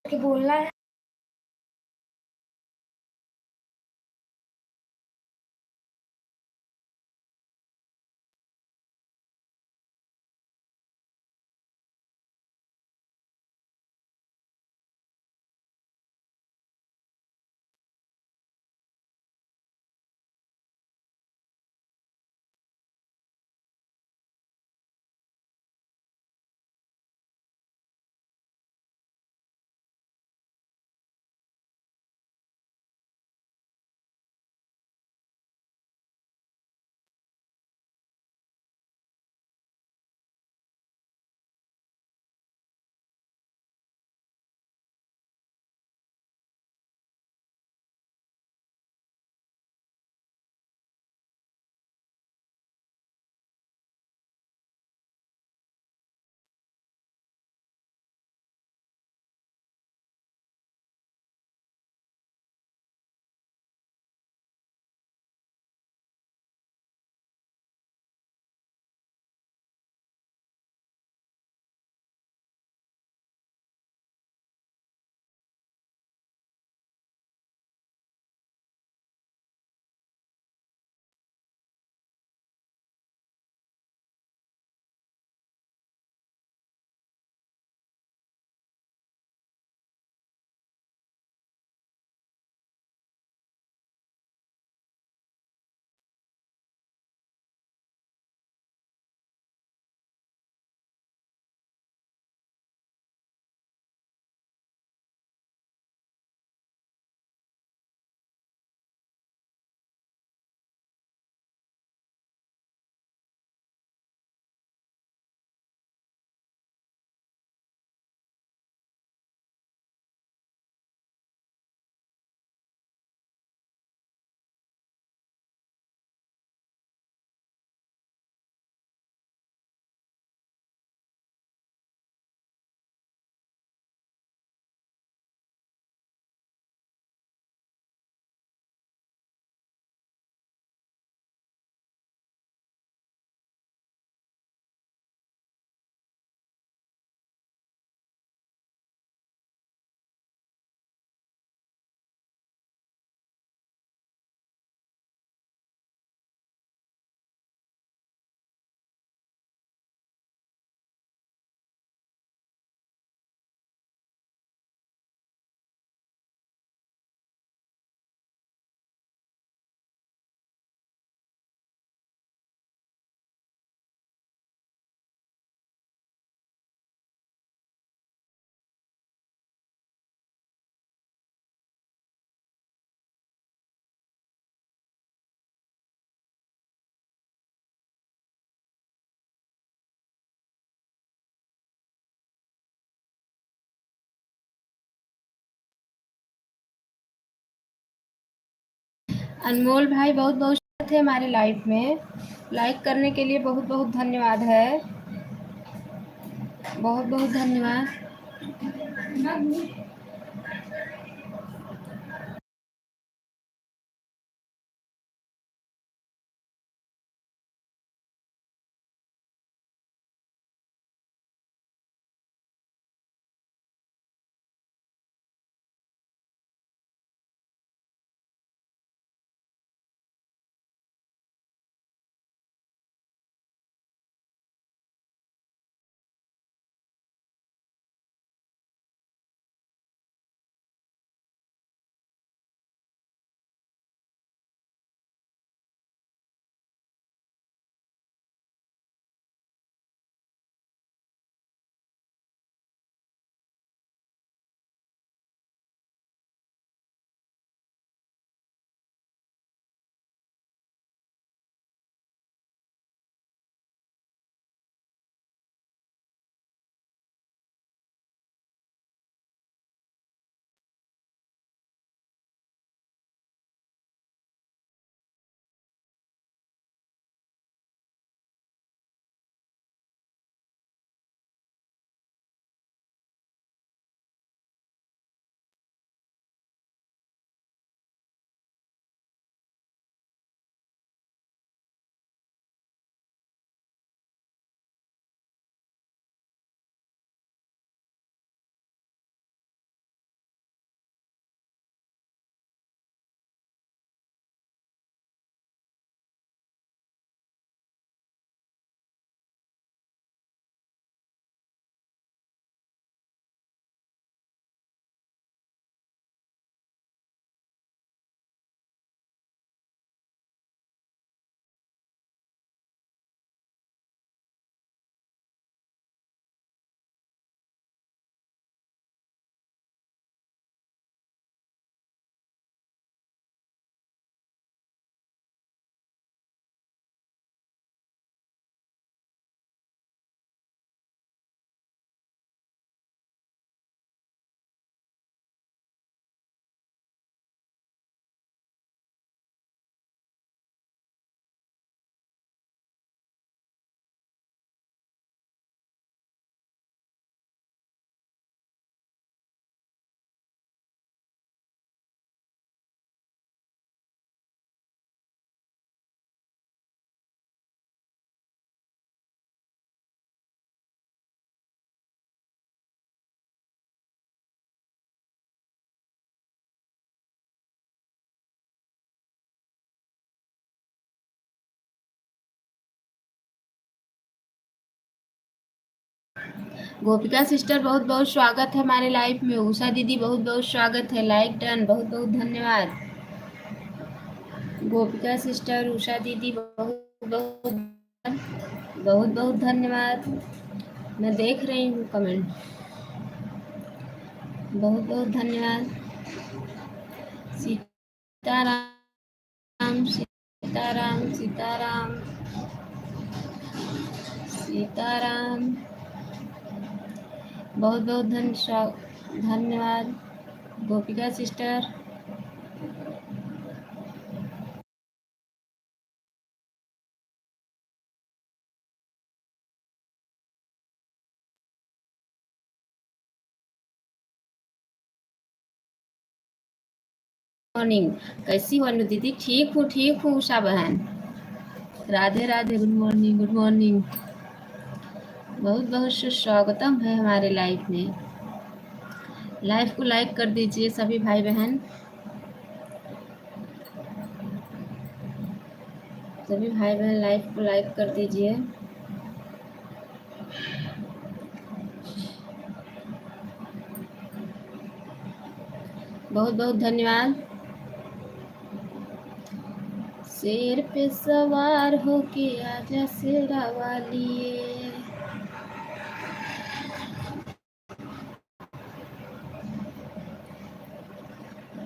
कि बोलना है। अनमोल भाई बहुत-बहुत थे हमारे लाइफ में। लाइक करने के लिए बहुत-बहुत धन्यवाद है। बहुत-बहुत धन्यवाद। गोपिका सिस्टर बहुत बहुत स्वागत है हमारे लाइफ में। उषा दीदी बहुत बहुत स्वागत है। लाइक डन, बहुत बहुत धन्यवाद। गोपिका सिस्टर, उषा दीदी बहुत बहुत बहुत बहुत धन्यवाद। मैं देख रही हूँ कमेंट। बहुत बहुत धन्यवाद। सीताराम सीताराम सीताराम सीताराम। बहुत बहुत धन्यवाद गोपिका सिस्टर। मॉर्निंग, कैसी हो अनु दीदी? ठीक हूँ उषा बहन। Radhe Radhe, good morning good morning. बहुत बहुत सुस्वागतम है हमारे लाइफ में। लाइव को लाइक कर दीजिए सभी भाई बहन। सभी भाई बहन लाइव को लाइक कर दीजिए। बहुत बहुत धन्यवाद। शेर पे सवार होके आजा शेरा वालिए।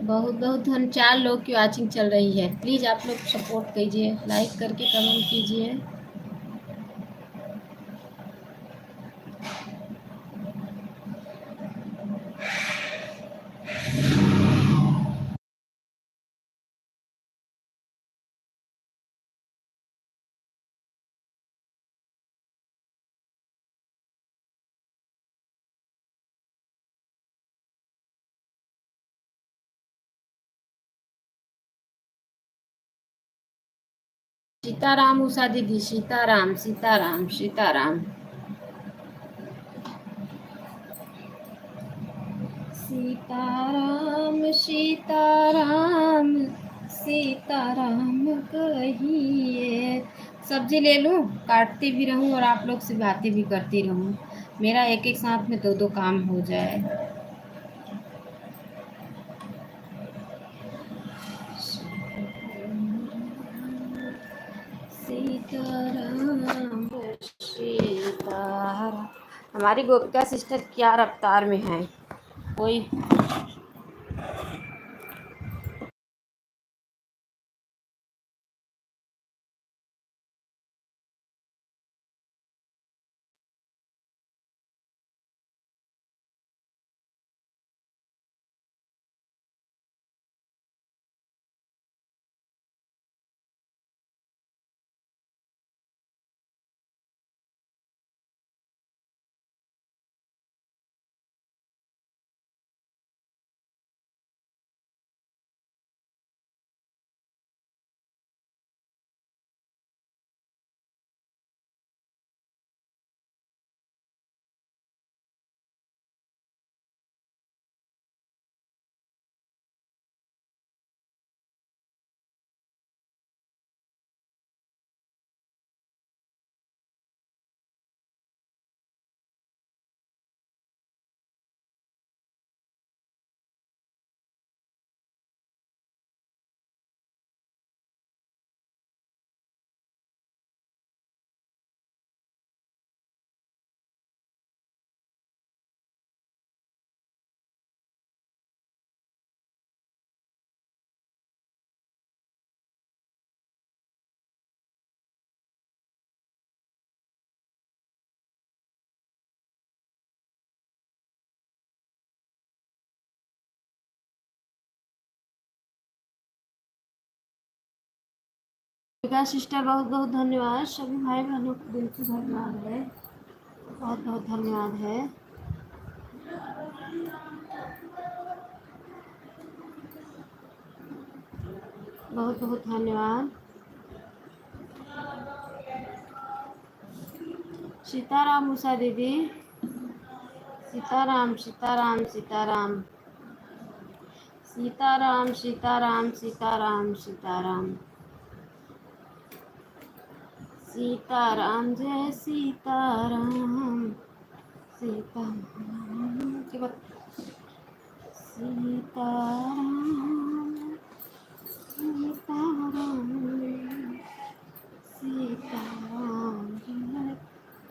बहुत बहुत धन। 4 लोग की वॉचिंग चल रही है। प्लीज़ आप लोग सपोर्ट कीजिए, लाइक करके कमेंट कीजिए। सीताराम उषा दीदी, सीताराम सीताराम सीताराम सीताराम सीताराम सीताराम कहिए। सब्जी ले लूं, काटती भी रहूं और आप लोग से बातें भी करती रहूं। मेरा एक एक साथ में दो दो काम हो जाए। सीताराम सीताराम। हमारी गोपिका सिस्टर क्या रफ्तार में है। कोई गोपिका सिस्टर बहुत बहुत धन्यवाद। सभी भाई बहनों को दिल से धन्यवाद है। बहुत बहुत धन्यवाद है। बहुत बहुत धन्यवाद। सीताराम उषा दीदी, सीताराम सीताराम सीताराम सीताराम सीताराम सीताराम सीताराम सीताराम जय सीताराम सीताराम सीताराम सीताराम सीताराम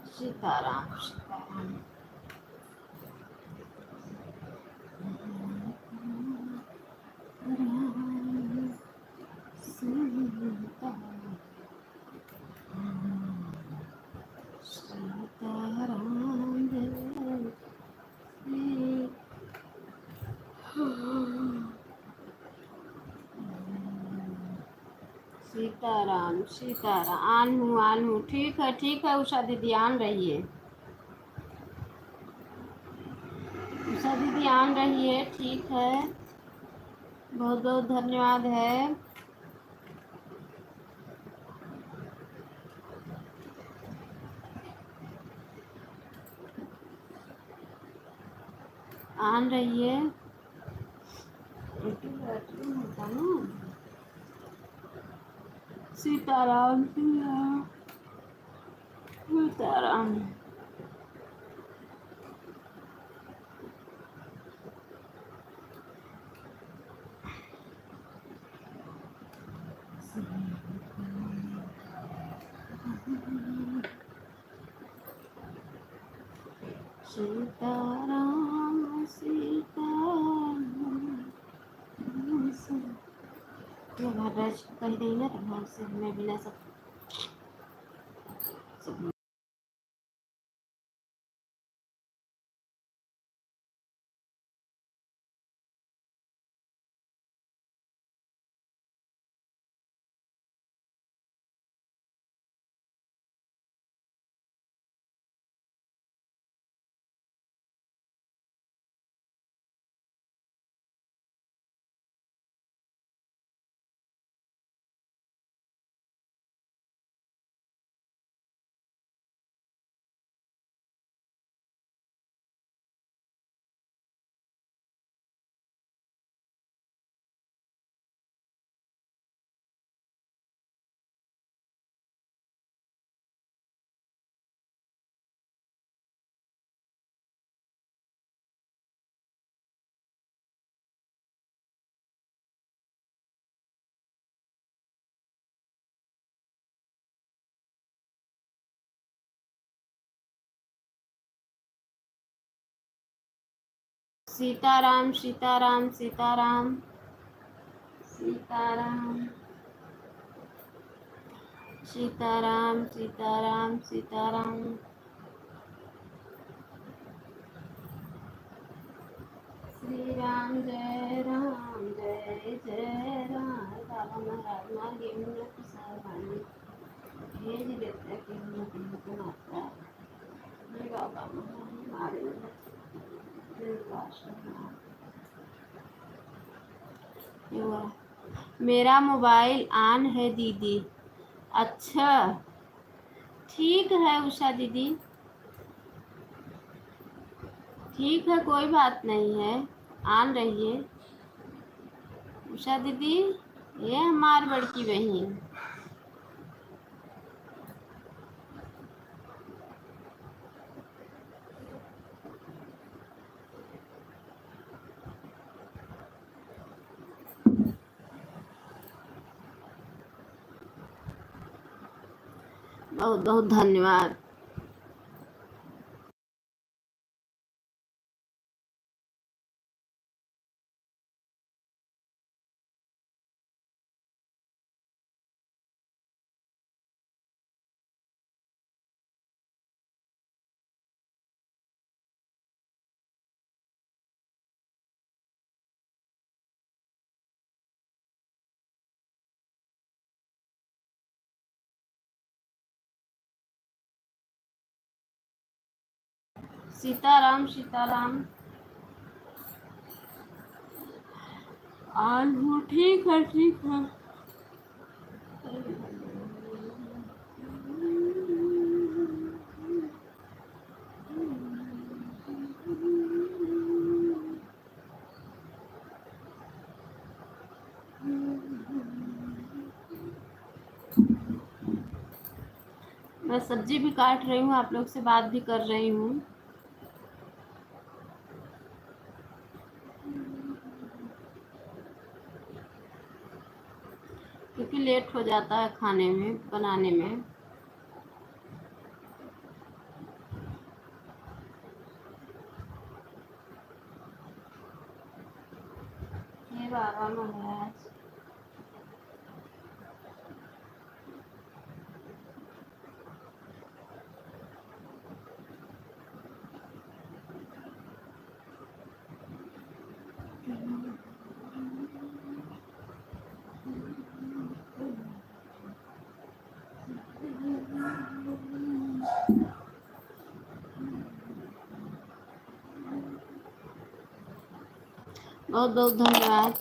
सीताराम सीताराम सीताराम सीताराम आन हूँ ठीक है उषा दीदी आन रही है। उषा दीदी आन रही है ठीक है, बहुत बहुत धन्यवाद है। आन रही है सीताराम सीताराम सीताराम सीताराम सीताराम महाराज कह रही ना तो भाग से मैं बिना सब सीताराम सीताराम सीताराम सीताराम सीताराम सीताराम सीताराम श्री राम जय राम बाबा महाराज माँ गेहूँ पानी भेज देते कि मात्रा बाबा हमारे मेरा मोबाइल ऑन है दीदी। अच्छा ठीक है उषा दीदी, ठीक है कोई बात नहीं है, ऑन रहिए उषा दीदी। ये हमारी बड़की बहन बहुत बहुत धन्यवाद। सीताराम सीताराम ऑन हूँ ठीक है ठीक है। मैं सब्जी भी काट रही हूँ, आप लोग से बात भी कर रही हूँ। क्योंकि लेट हो जाता है खाने में बनाने में। ये बाबा महाराज बहुत बहुत धन्यवाद।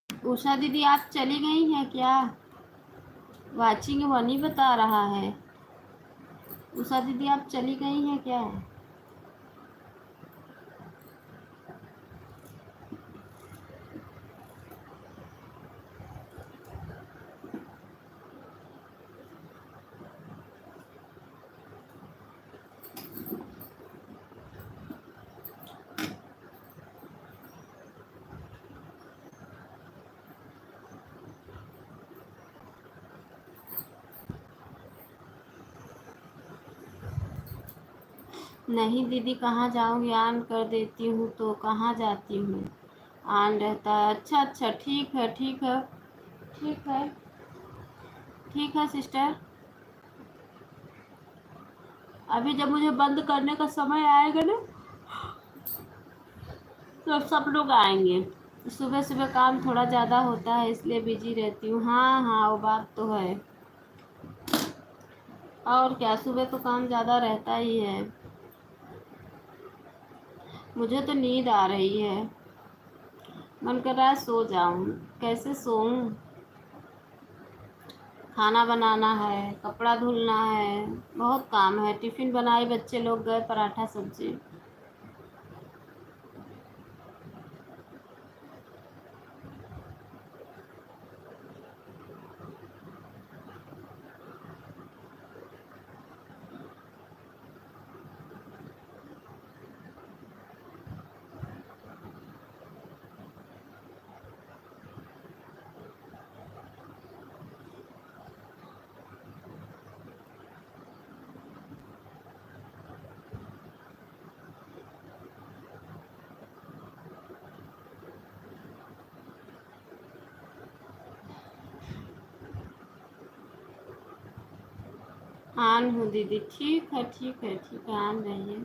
उषा दीदी आप चली गई हैं क्या? वाचिंग वन ही बता रहा है। उषा दीदी आप चली गई हैं क्या? नहीं दीदी कहाँ जाऊँगी, ऑन कर देती हूँ तो कहाँ जाती हूँ, ऑन रहता है। अच्छा अच्छा ठीक है ठीक है ठीक है ठीक है सिस्टर। अभी जब मुझे बंद करने का समय आएगा ना तो सब लोग आएंगे। सुबह सुबह काम थोड़ा ज़्यादा होता है इसलिए बिजी रहती हूँ। हाँ हाँ वो बात तो है। और क्या, सुबह तो काम ज़्यादा रहता ही है। मुझे तो नींद आ रही है, मन कर रहा है सो जाऊं, कैसे सोऊं? खाना बनाना है, कपड़ा धुलना है, बहुत काम है। टिफिन बनाई, बच्चे लोग गए पराठा सब्जी। आन हूँ दीदी, ठीक है ठीक है ठीक है, आन रहिए।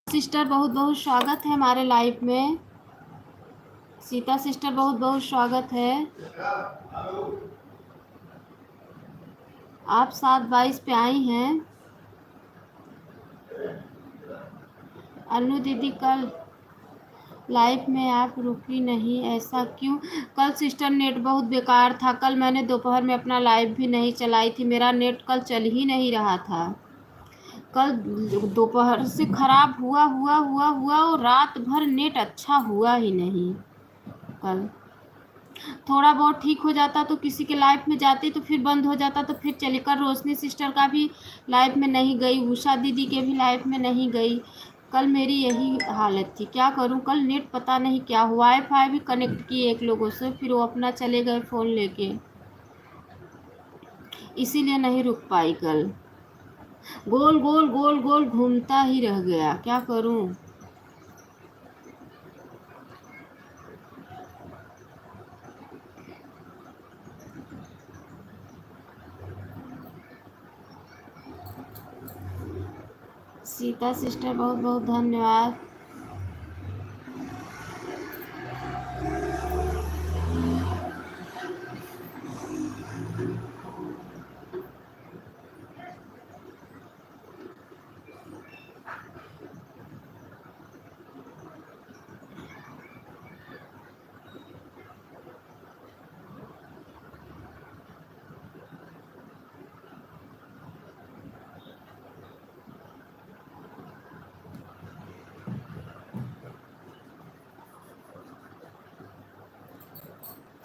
सिस्टर बहुत बहुत स्वागत है हमारे लाइव में। सीता सिस्टर बहुत बहुत स्वागत है। आप 7:22 पे आई हैं। अनु दीदी कल लाइव में आप रुकी नहीं, ऐसा क्यों? कल सिस्टर नेट बहुत बेकार था। कल मैंने दोपहर में अपना लाइव भी नहीं चलाई थी, मेरा नेट कल चल ही नहीं रहा था। कल दोपहर से खराब हुआ और रात भर नेट अच्छा हुआ ही नहीं। कल थोड़ा बहुत ठीक हो जाता तो किसी के लाइव में जाती तो फिर बंद हो जाता, तो फिर चली। कल रोशनी सिस्टर का भी लाइव में नहीं गई, उषा दीदी के भी लाइव में नहीं गई। कल मेरी यही हालत थी, क्या करूं। कल नेट पता नहीं क्या हुआ, वाईफाई भी कनेक्ट किए एक लोगों से, फिर वो अपना चले गए फ़ोन लेके, इसीलिए नहीं रुक पाई कल। गोल गोल गोल गोल घूमता ही रह गया, क्या करूं। सीता सिस्टर बहुत बहुत धन्यवाद।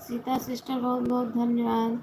सीता सिस्टर बहुत बहुत धन्यवाद।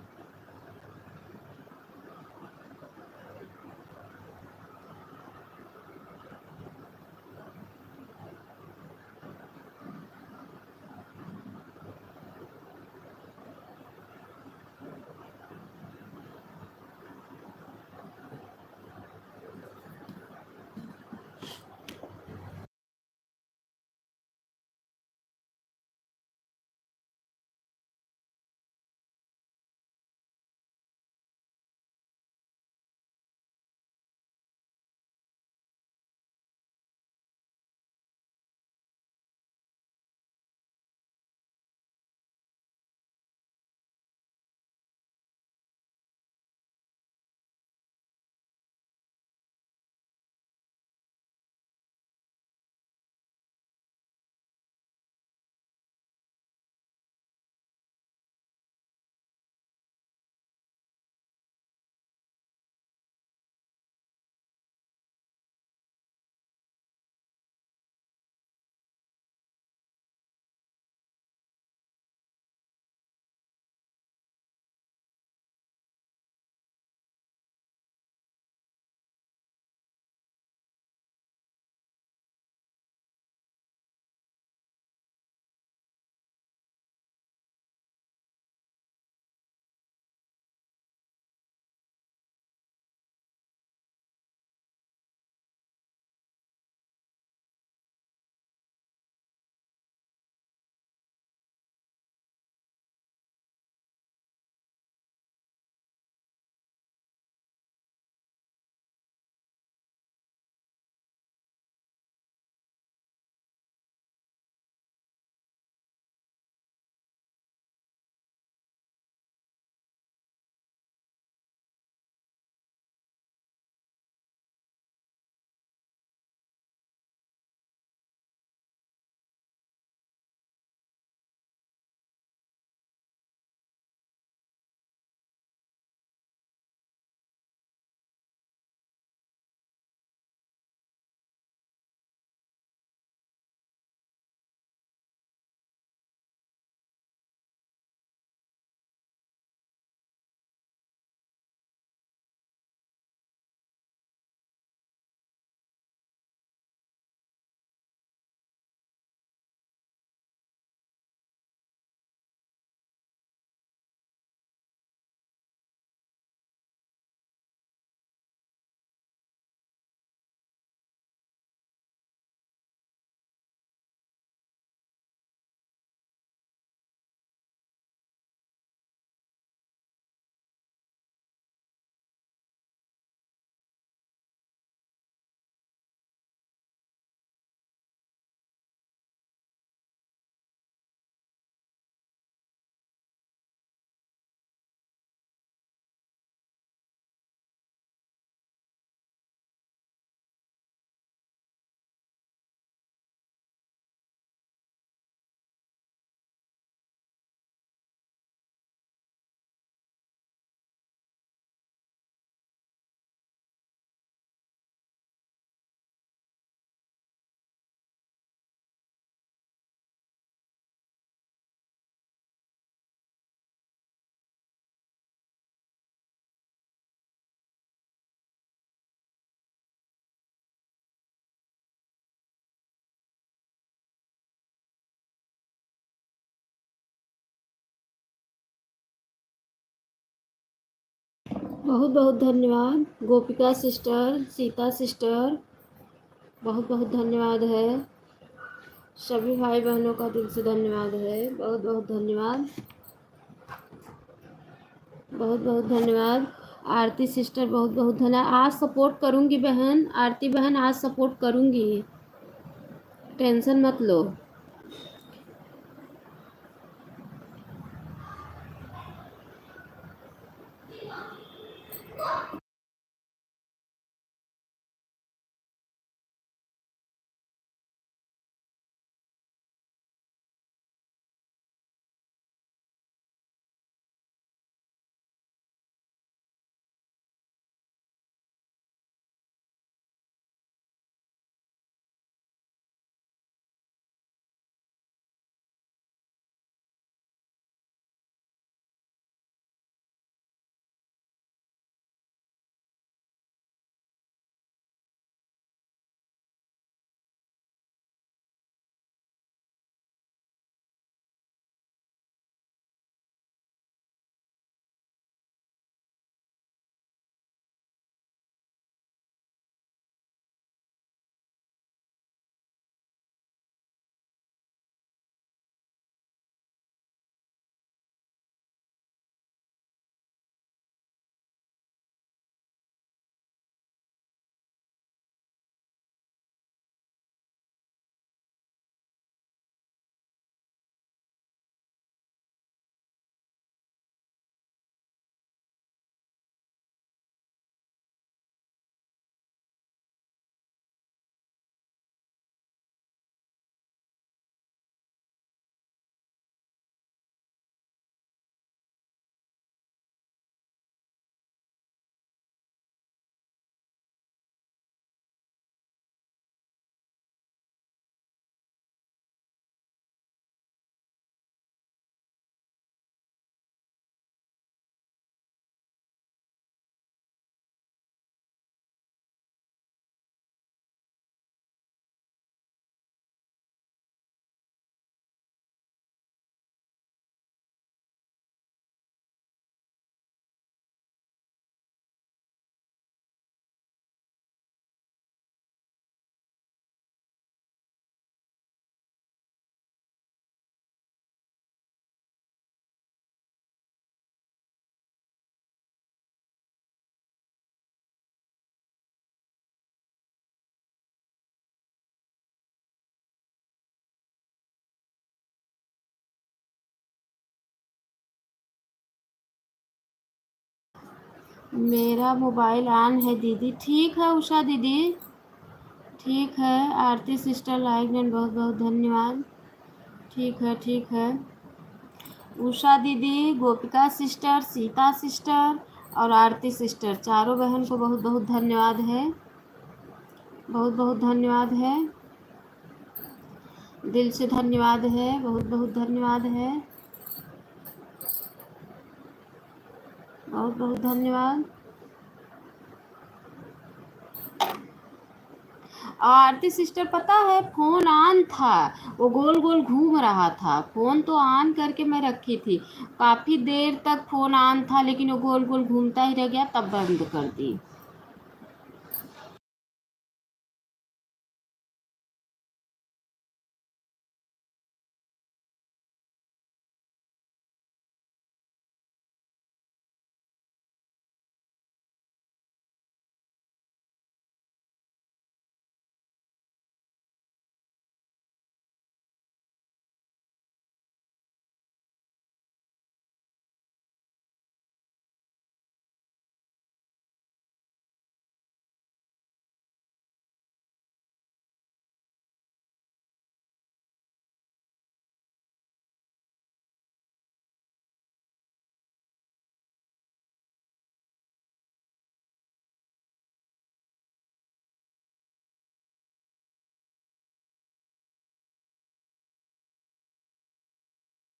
बहुत बहुत धन्यवाद गोपिका सिस्टर, सीता सिस्टर, बहुत बहुत धन्यवाद है। सभी भाई बहनों का दिल से धन्यवाद है, बहुत बहुत धन्यवाद, बहुत बहुत धन्यवाद। आरती सिस्टर बहुत बहुत धन्यवाद। आज सपोर्ट करूँगी बहन, आरती बहन आज सपोर्ट करूँगी, टेंशन मत लो। मेरा मोबाइल ऑन है दीदी। ठीक है उषा दीदी, ठीक है। आरती सिस्टर लाइक एंड बहुत बहुत धन्यवाद। ठीक है, ठीक है। उषा दीदी, गोपिका सिस्टर, सीता सिस्टर और आरती सिस्टर, चारों बहन को बहुत बहुत धन्यवाद है, बहुत बहुत धन्यवाद है, दिल से धन्यवाद है, बहुत बहुत धन्यवाद है, बहुत बहुत धन्यवाद। आरती सिस्टर पता है फोन ऑन था, वो गोल गोल घूम रहा था, फोन तो ऑन करके मैं रखी थी, काफी देर तक फोन ऑन था लेकिन वो गोल गोल घूमता ही रह गया, तब बंद कर दी।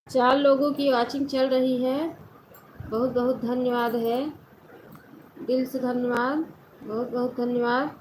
चार लोगों की वॉचिंग चल रही है, बहुत बहुत धन्यवाद है, दिल से धन्यवाद, बहुत बहुत धन्यवाद।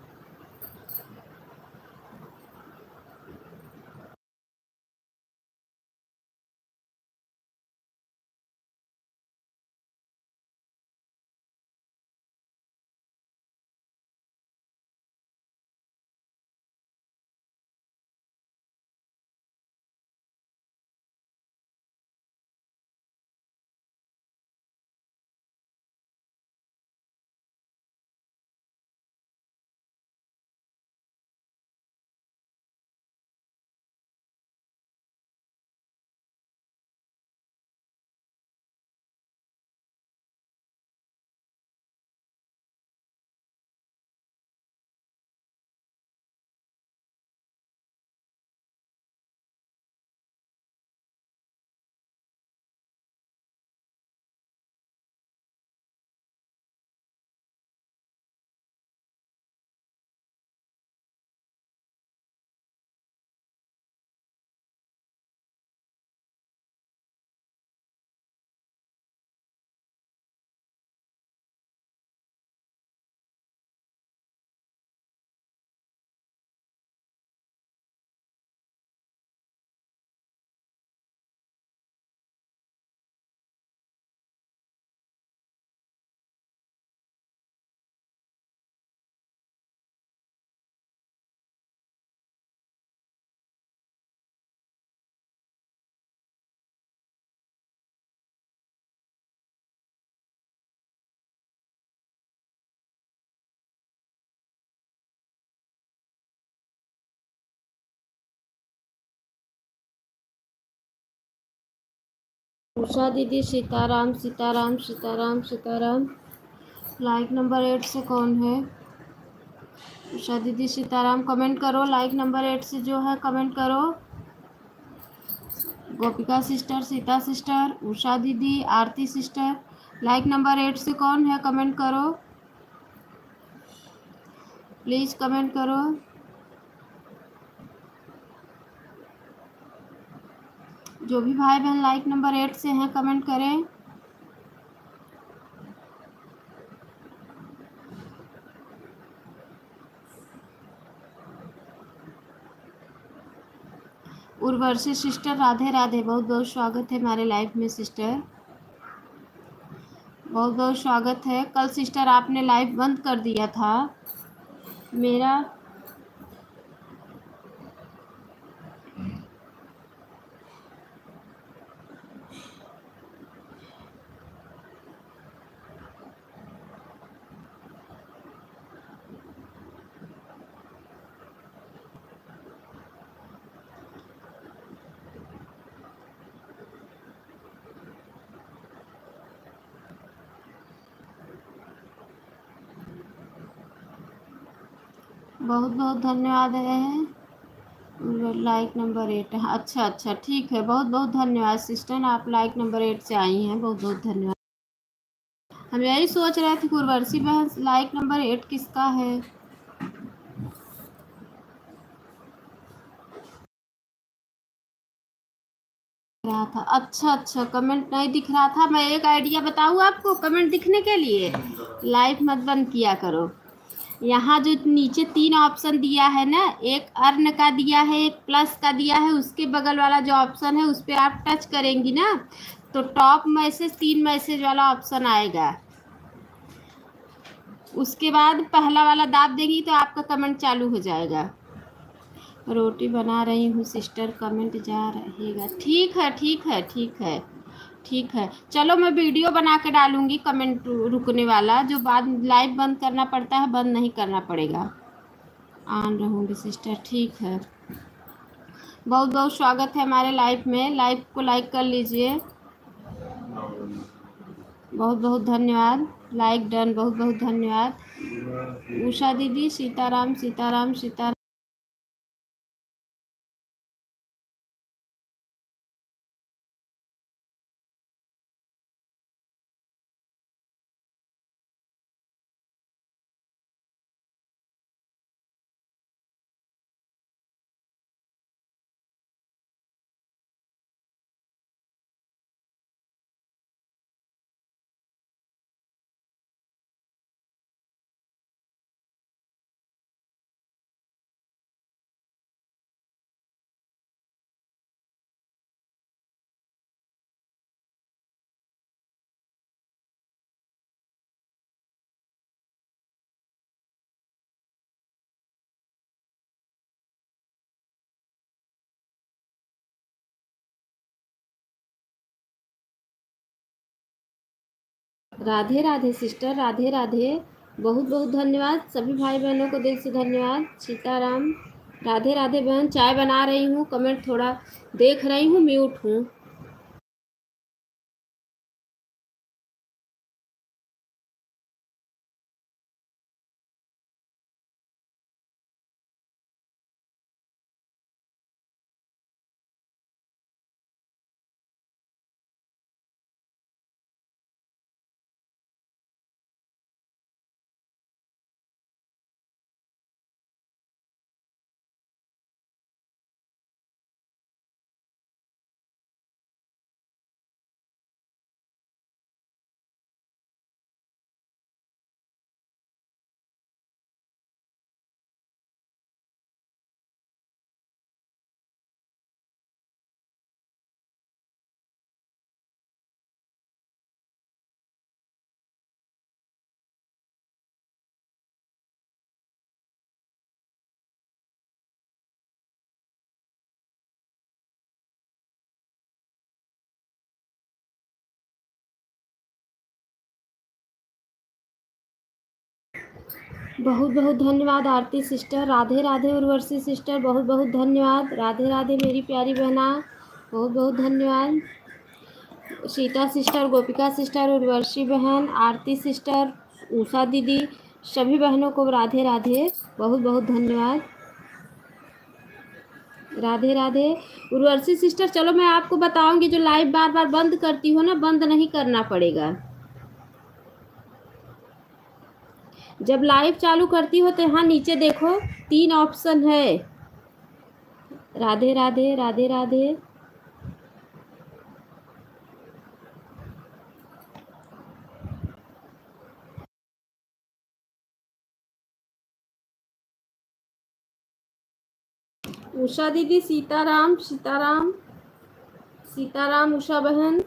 उषा दीदी सीताराम सीताराम सीताराम सीताराम। लाइक नंबर 8 से कौन है? उषा दीदी सीताराम कमेंट करो। लाइक नंबर 8 से जो है कमेंट करो। गोपिका सिस्टर, सीता सिस्टर, उषा दीदी, आरती सिस्टर। लाइक नंबर 8 से कौन है कमेंट करो, प्लीज़ कमेंट करो। जो भी भाई बहन लाइक नंबर 8 से हैं कमेंट करें। उर्वशी सिस्टर राधे राधे, बहुत बहुत स्वागत है हमारे लाइफ में सिस्टर, बहुत बहुत स्वागत है। कल सिस्टर आपने लाइव बंद कर दिया था मेरा। बहुत बहुत धन्यवाद है। लाइक नंबर 8 है, अच्छा अच्छा ठीक है, बहुत बहुत धन्यवाद सिस्टर, आप लाइक नंबर 8 से आई हैं, बहुत बहुत धन्यवाद। हम यही सोच रहे थे उर्वशी बहन लाइक नंबर 8 किसका है रहा था। अच्छा अच्छा कमेंट नहीं दिख रहा था। मैं एक आइडिया बताऊँ आपको कमेंट दिखने के लिए, लाइव मत बंद किया करो। यहाँ जो नीचे 3 ऑप्शन दिया है ना, एक अर्न का दिया है, एक प्लस का दिया है, उसके बगल वाला जो ऑप्शन है उस पर आप टच करेंगी ना तो टॉप मैसेज 3 मैसेज वाला ऑप्शन आएगा। उसके बाद पहला वाला दाब देंगी तो आपका कमेंट चालू हो जाएगा। रोटी बना रही हूँ सिस्टर, कमेंट जा रहेगा। ठीक है ठीक है ठीक है ठीक है, चलो मैं वीडियो बना के डालूंगी कमेंट रुकने वाला, जो बाद लाइव बंद करना पड़ता है बंद नहीं करना पड़ेगा। ऑन रहूँगी सिस्टर, ठीक है। बहुत बहुत स्वागत है हमारे लाइव में, लाइव को लाइक कर लीजिए। बहुत बहुत धन्यवाद, लाइक डन, बहुत बहुत धन्यवाद। उषा दीदी सीताराम सीताराम सीताराम। राधे राधे सिस्टर, राधे राधे, बहुत बहुत धन्यवाद सभी भाई बहनों को दिल से धन्यवाद। सीताराम, राधे राधे बहन। चाय बना रही हूँ, कमेंट थोड़ा देख रही हूँ, म्यूट हूँ। बहुत बहुत धन्यवाद आरती सिस्टर, राधे राधे उर्वशी सिस्टर, बहुत बहुत धन्यवाद। राधे राधे मेरी प्यारी बहना, बहुत बहुत धन्यवाद। सीता सिस्टर, गोपिका सिस्टर, उर्वशी बहन, आरती सिस्टर, उषा दीदी, सभी बहनों को राधे राधे, बहुत बहुत धन्यवाद। राधे राधे। उर्वशी सिस्टर, चलो मैं आपको बताऊंगी, जो लाइव बार बार बंद करती हो ना, बंद नहीं करना पड़ेगा। जब लाइव चालू करती हो तो यहाँ नीचे देखो 3 ऑप्शन है। राधे राधे, राधे राधे। उषा दीदी, सीताराम, सीताराम, सीताराम, उषा बहन।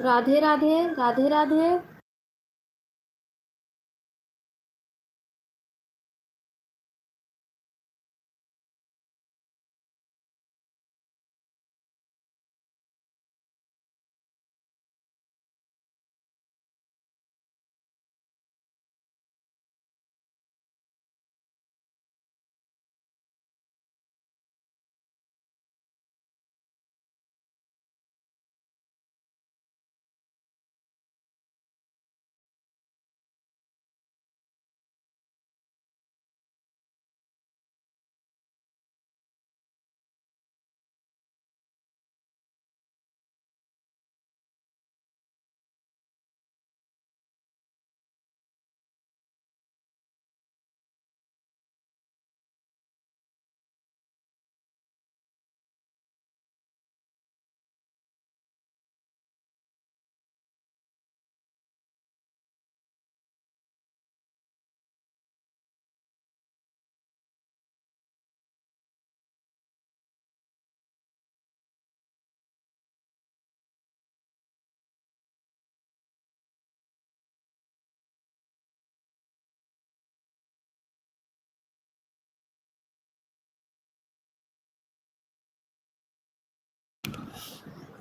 राधे राधे, राधे राधे।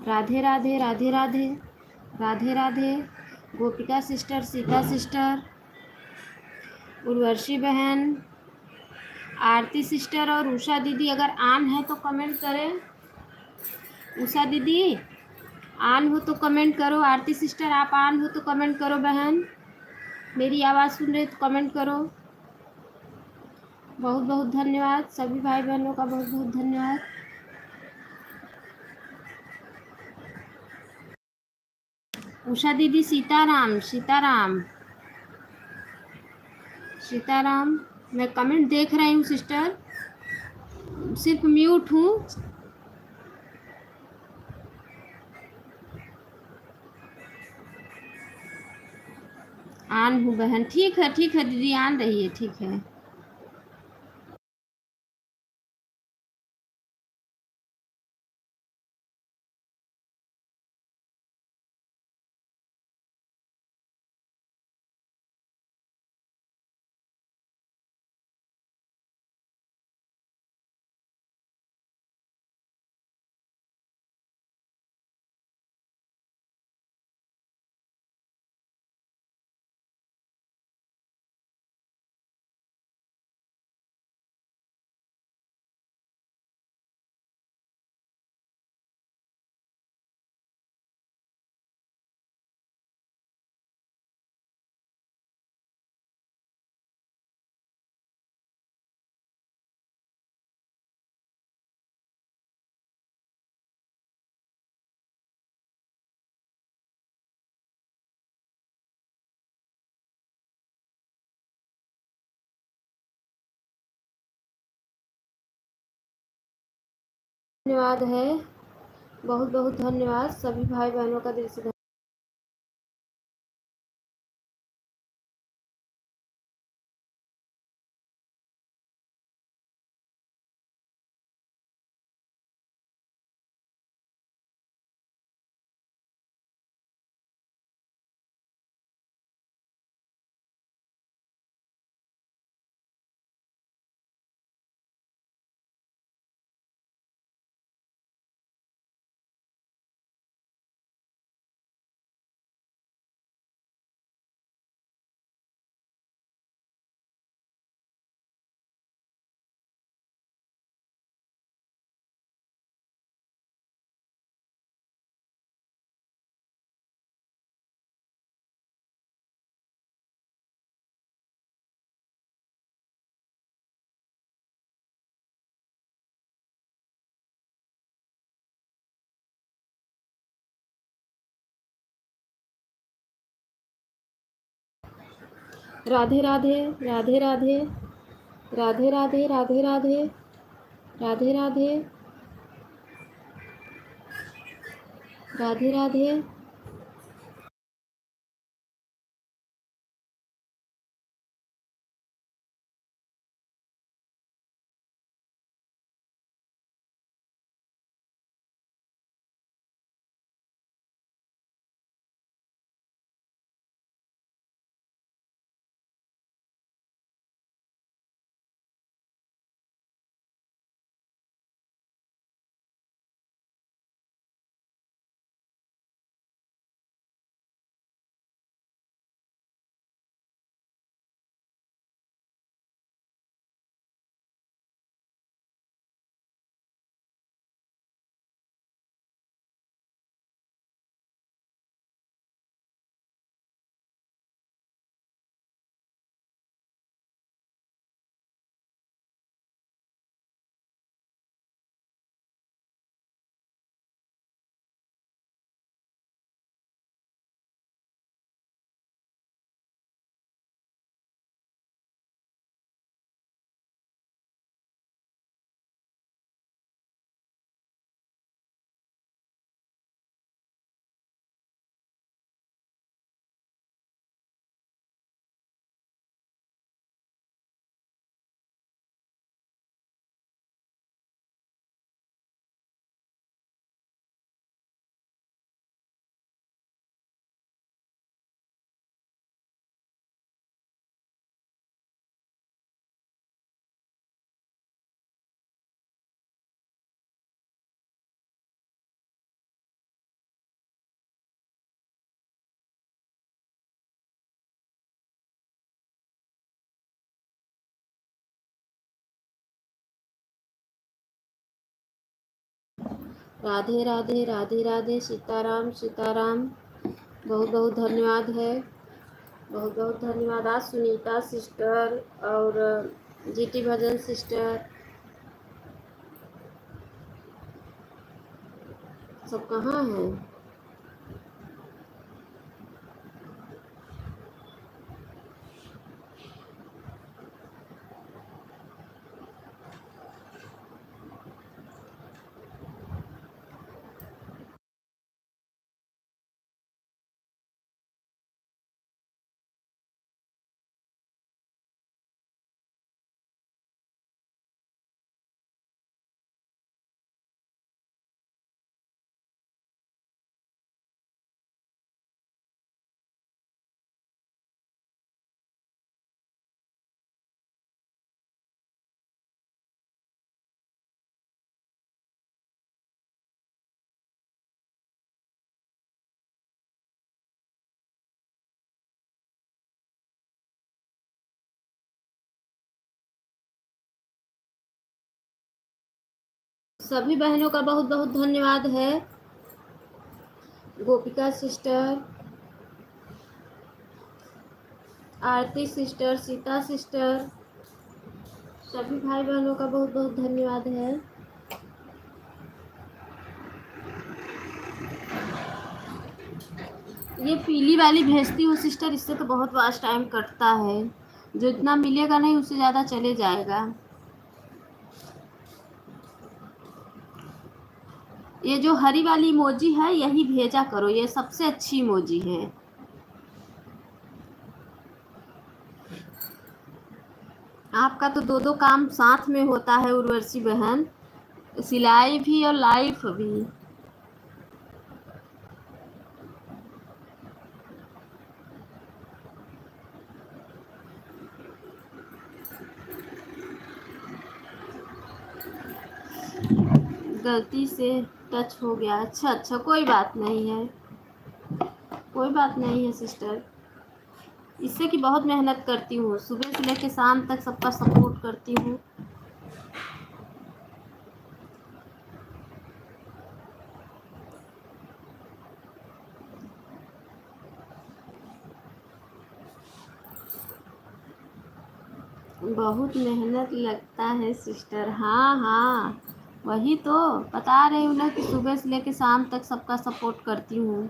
राधे राधे, राधे राधे, राधे राधे। गोपिका सिस्टर, सीता सिस्टर, उर्वशी बहन, आरती सिस्टर और उषा दीदी अगर ऑन है तो कमेंट करें। उषा दीदी ऑन हो तो कमेंट करो। आरती सिस्टर आप ऑन हो तो कमेंट करो। बहन मेरी आवाज़ सुन रहे तो कमेंट करो। बहुत बहुत धन्यवाद सभी भाई बहनों का, बहुत बहुत धन्यवाद। उषा दीदी, सीताराम, सीताराम, सीताराम। मैं कमेंट देख रही हूँ सिस्टर, सिर्फ म्यूट हूँ। ऑन हूँ बहन, ठीक है दीदी, ऑन रही है, ठीक है। धन्यवाद है, बहुत बहुत धन्यवाद सभी भाई बहनों का दिल से। राधे राधे राधे राधे राधे राधे राधे राधे राधे राधे राधे राधे। राधे राधे राधे राधे सीताराम सीताराम। बहुत बहुत धन्यवाद है, बहुत बहुत धन्यवाद। आज सुनीता सिस्टर और जीटी भजन सिस्टर सब कहाँ हैं? सभी बहनों का बहुत बहुत धन्यवाद है। गोपिका सिस्टर, आरती सिस्टर, सीता सिस्टर, सभी भाई बहनों का बहुत बहुत धन्यवाद है। ये पीली वाली भेजती हूँ सिस्टर, इससे तो बहुत वास्ट टाइम कटता है। जो इतना मिलेगा नहीं उससे ज़्यादा चले जाएगा। ये जो हरी वाली इमोजी है यही भेजा करो, ये सबसे अच्छी इमोजी है। आपका तो दो दो काम साथ में होता है उर्वशी बहन, सिलाई भी और लाइफ भी। गलती से टच हो गया। अच्छा अच्छा, कोई बात नहीं है, कोई बात नहीं है सिस्टर। इससे कि बहुत मेहनत करती हूँ, सुबह से लेकर शाम तक सबका सपोर्ट करती हूँ। बहुत मेहनत लगता है सिस्टर। हाँ हाँ, वही तो बता रही हूँ ना कि सुबह से लेकर शाम तक सबका सपोर्ट करती हूँ।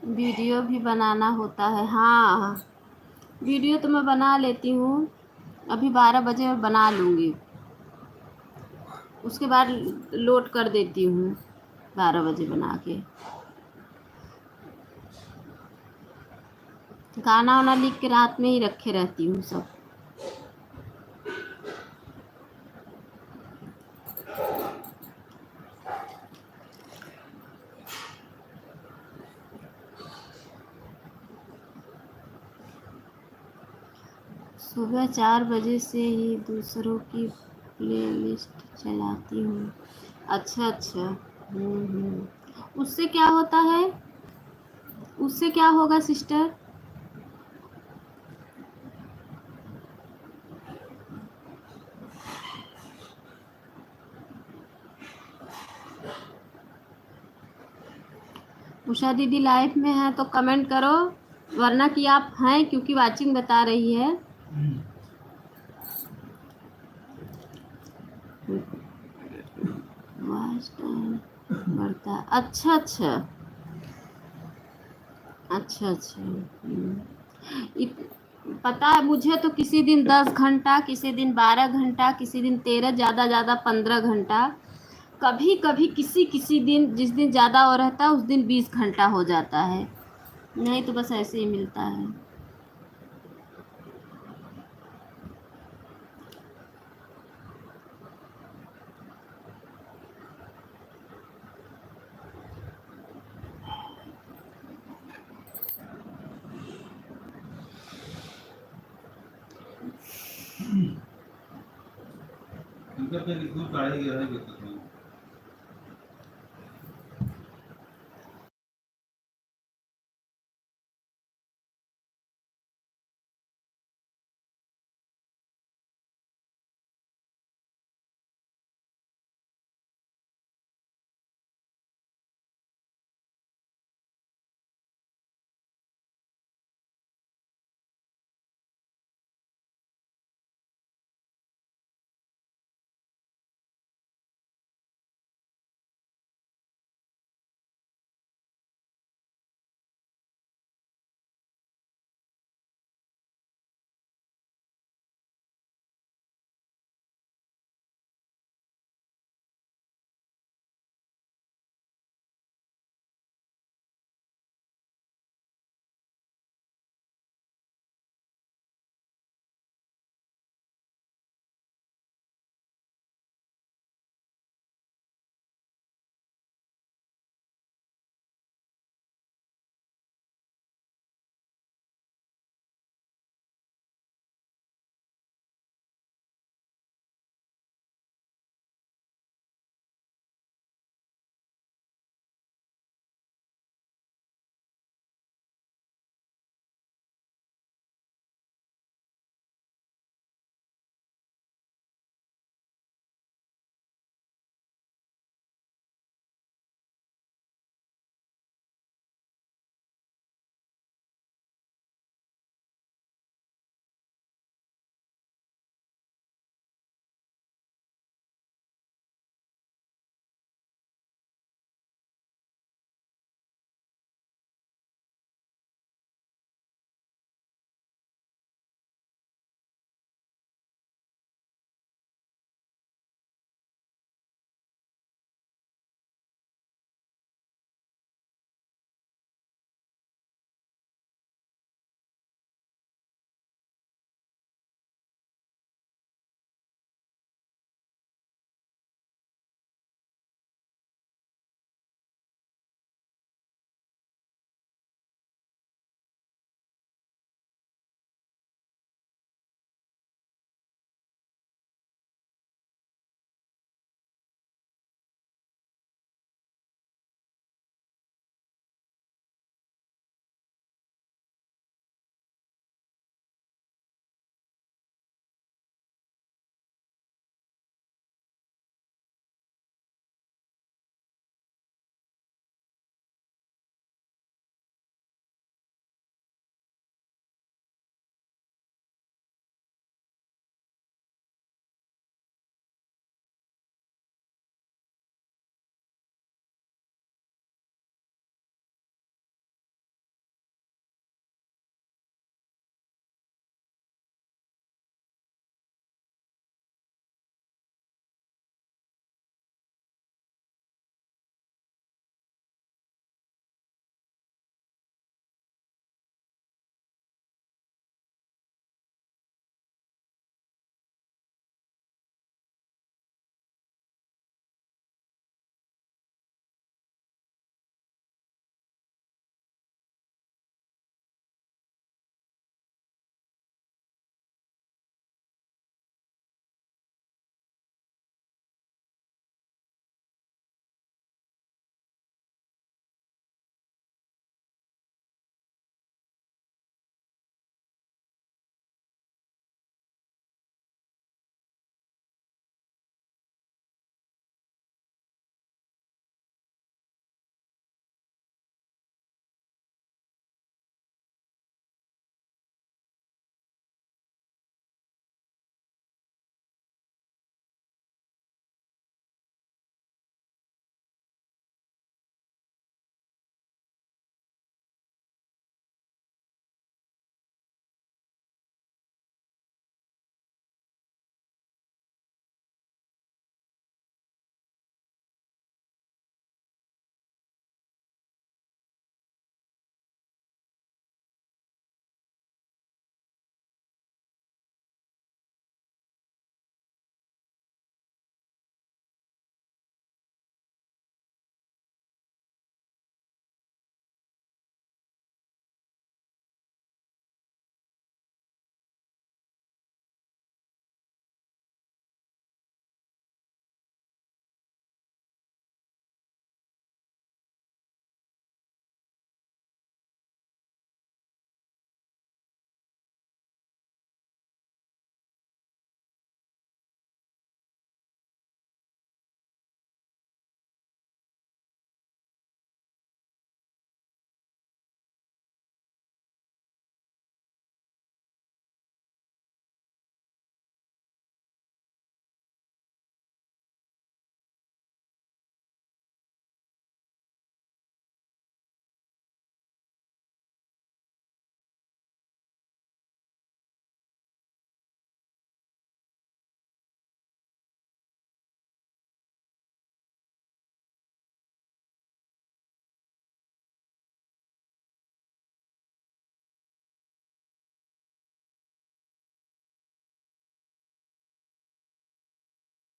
वीडियो भी बनाना होता है। हाँ हाँ, वीडियो तो मैं बना लेती हूँ। अभी 12 बजे मैं बना लूँगी, उसके बाद लोड कर देती हूँ 12 बजे बना के। गाना वाना लिख के रात में ही रखे रहती हूँ सब। सुबह 4 बजे से ही दूसरों की प्लेलिस्ट चलाती हूँ। अच्छा अच्छा। उससे क्या होता है? उससे क्या होगा सिस्टर? उषा दीदी लाइफ में है तो कमेंट करो, वरना कि आप हैं, क्योंकि वाचिंग बता रही है। वॉच टाइम बढ़ता। अच्छा अच्छा। अच्छा अच्छा। पता है मुझे तो किसी दिन 10 घंटा, किसी दिन 12 घंटा, किसी दिन 13, ज़्यादा ज़्यादा 15 घंटा, कभी कभी किसी किसी दिन, जिस दिन ज़्यादा हो रहता है उस दिन 20 घंटा हो जाता है, नहीं तो बस ऐसे ही मिलता है। इनका फिर दूध काढ़े गया है।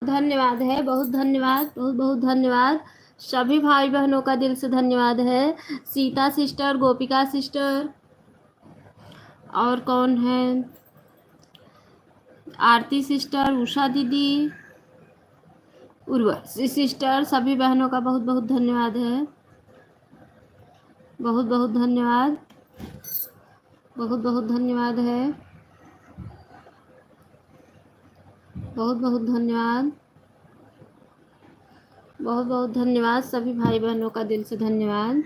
धन्यवाद है, बहुत धन्यवाद, बहुत बहुत धन्यवाद। सभी भाई बहनों का दिल से धन्यवाद है। सीता सिस्टर, गोपिका सिस्टर, और कौन है, आरती सिस्टर, उषा दीदी, उर्वशी सिस्टर, सभी बहनों का बहुत बहुत धन्यवाद है। बहुत बहुत धन्यवाद, बहुत बहुत धन्यवाद है। बहुत बहुत धन्यवाद, बहुत बहुत धन्यवाद। सभी भाई बहनों का दिल से धन्यवाद।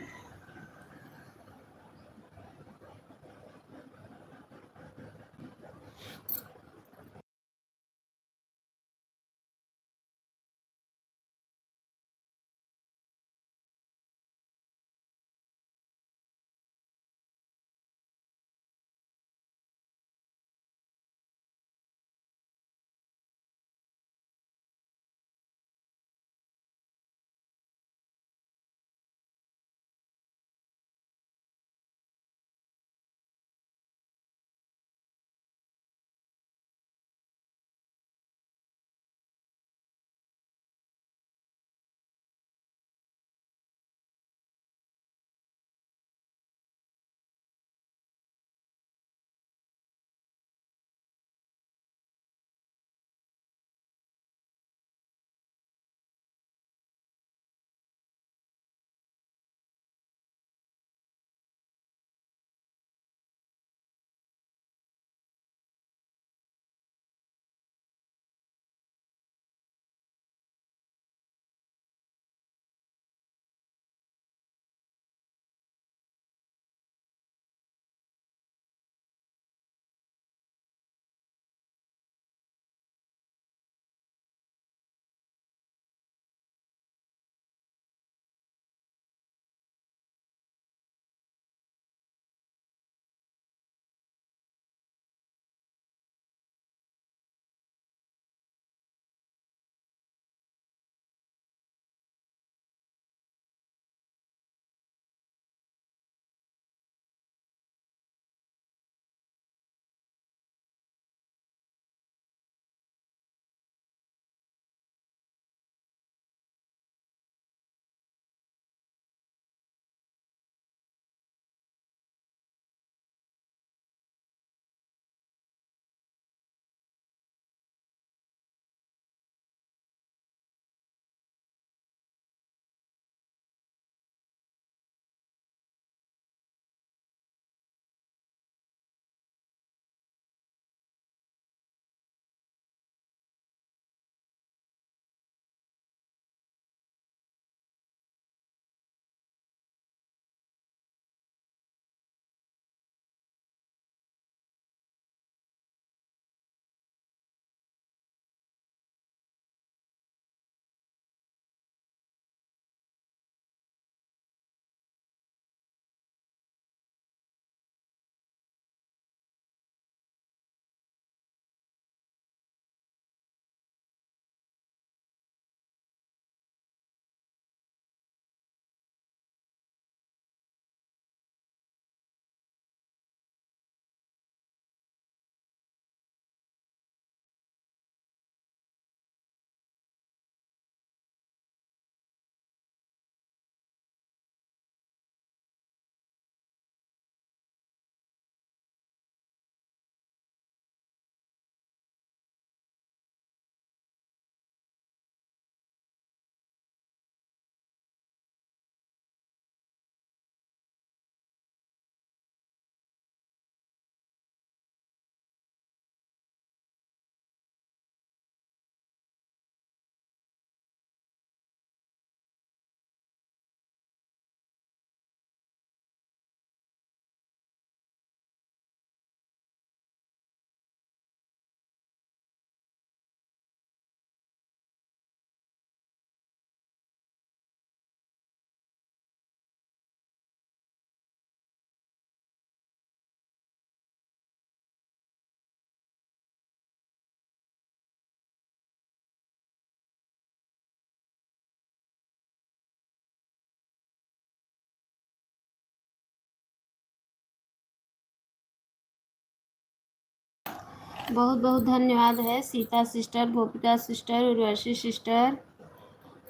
बहुत बहुत धन्यवाद है सीता सिस्टर, गोपिका सिस्टर, उर्वशी सिस्टर,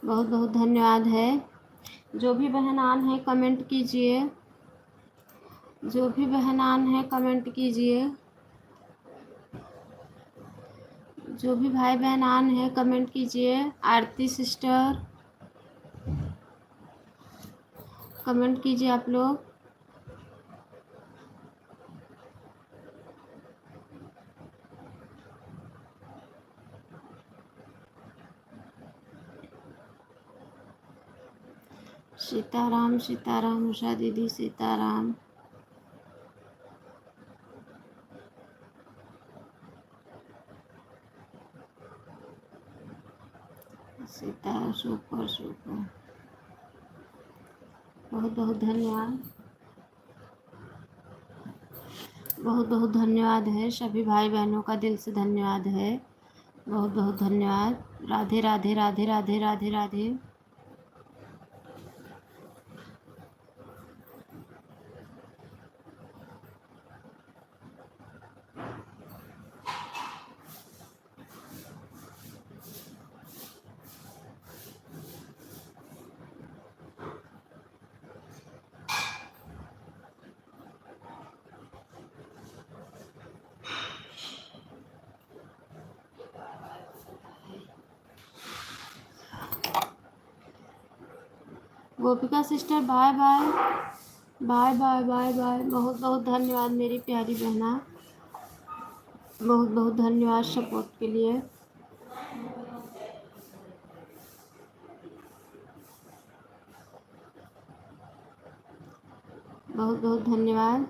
बहुत बहुत धन्यवाद है। जो भी बहनान है कमेंट कीजिए, जो भी बहनान है कमेंट कीजिए, जो भी भाई बहनान है कमेंट कीजिए। आरती सिस्टर कमेंट कीजिए आप लोग। सीताराम सीताराम उषा दीदी सीताराम। सीता सुपर सुपर, बहुत बहुत धन्यवाद, बहुत बहुत धन्यवाद है। सभी भाई बहनों का दिल से धन्यवाद है, बहुत बहुत धन्यवाद। Radhe Radhe Radhe Radhe Radhe Radhe. Gopika sister bye bye bye bye bye bye. बहुत बहुत धन्यवाद मेरी प्यारी बहना, बहुत बहुत धन्यवाद सपोर्ट के लिए। बहुत बहुत धन्यवाद।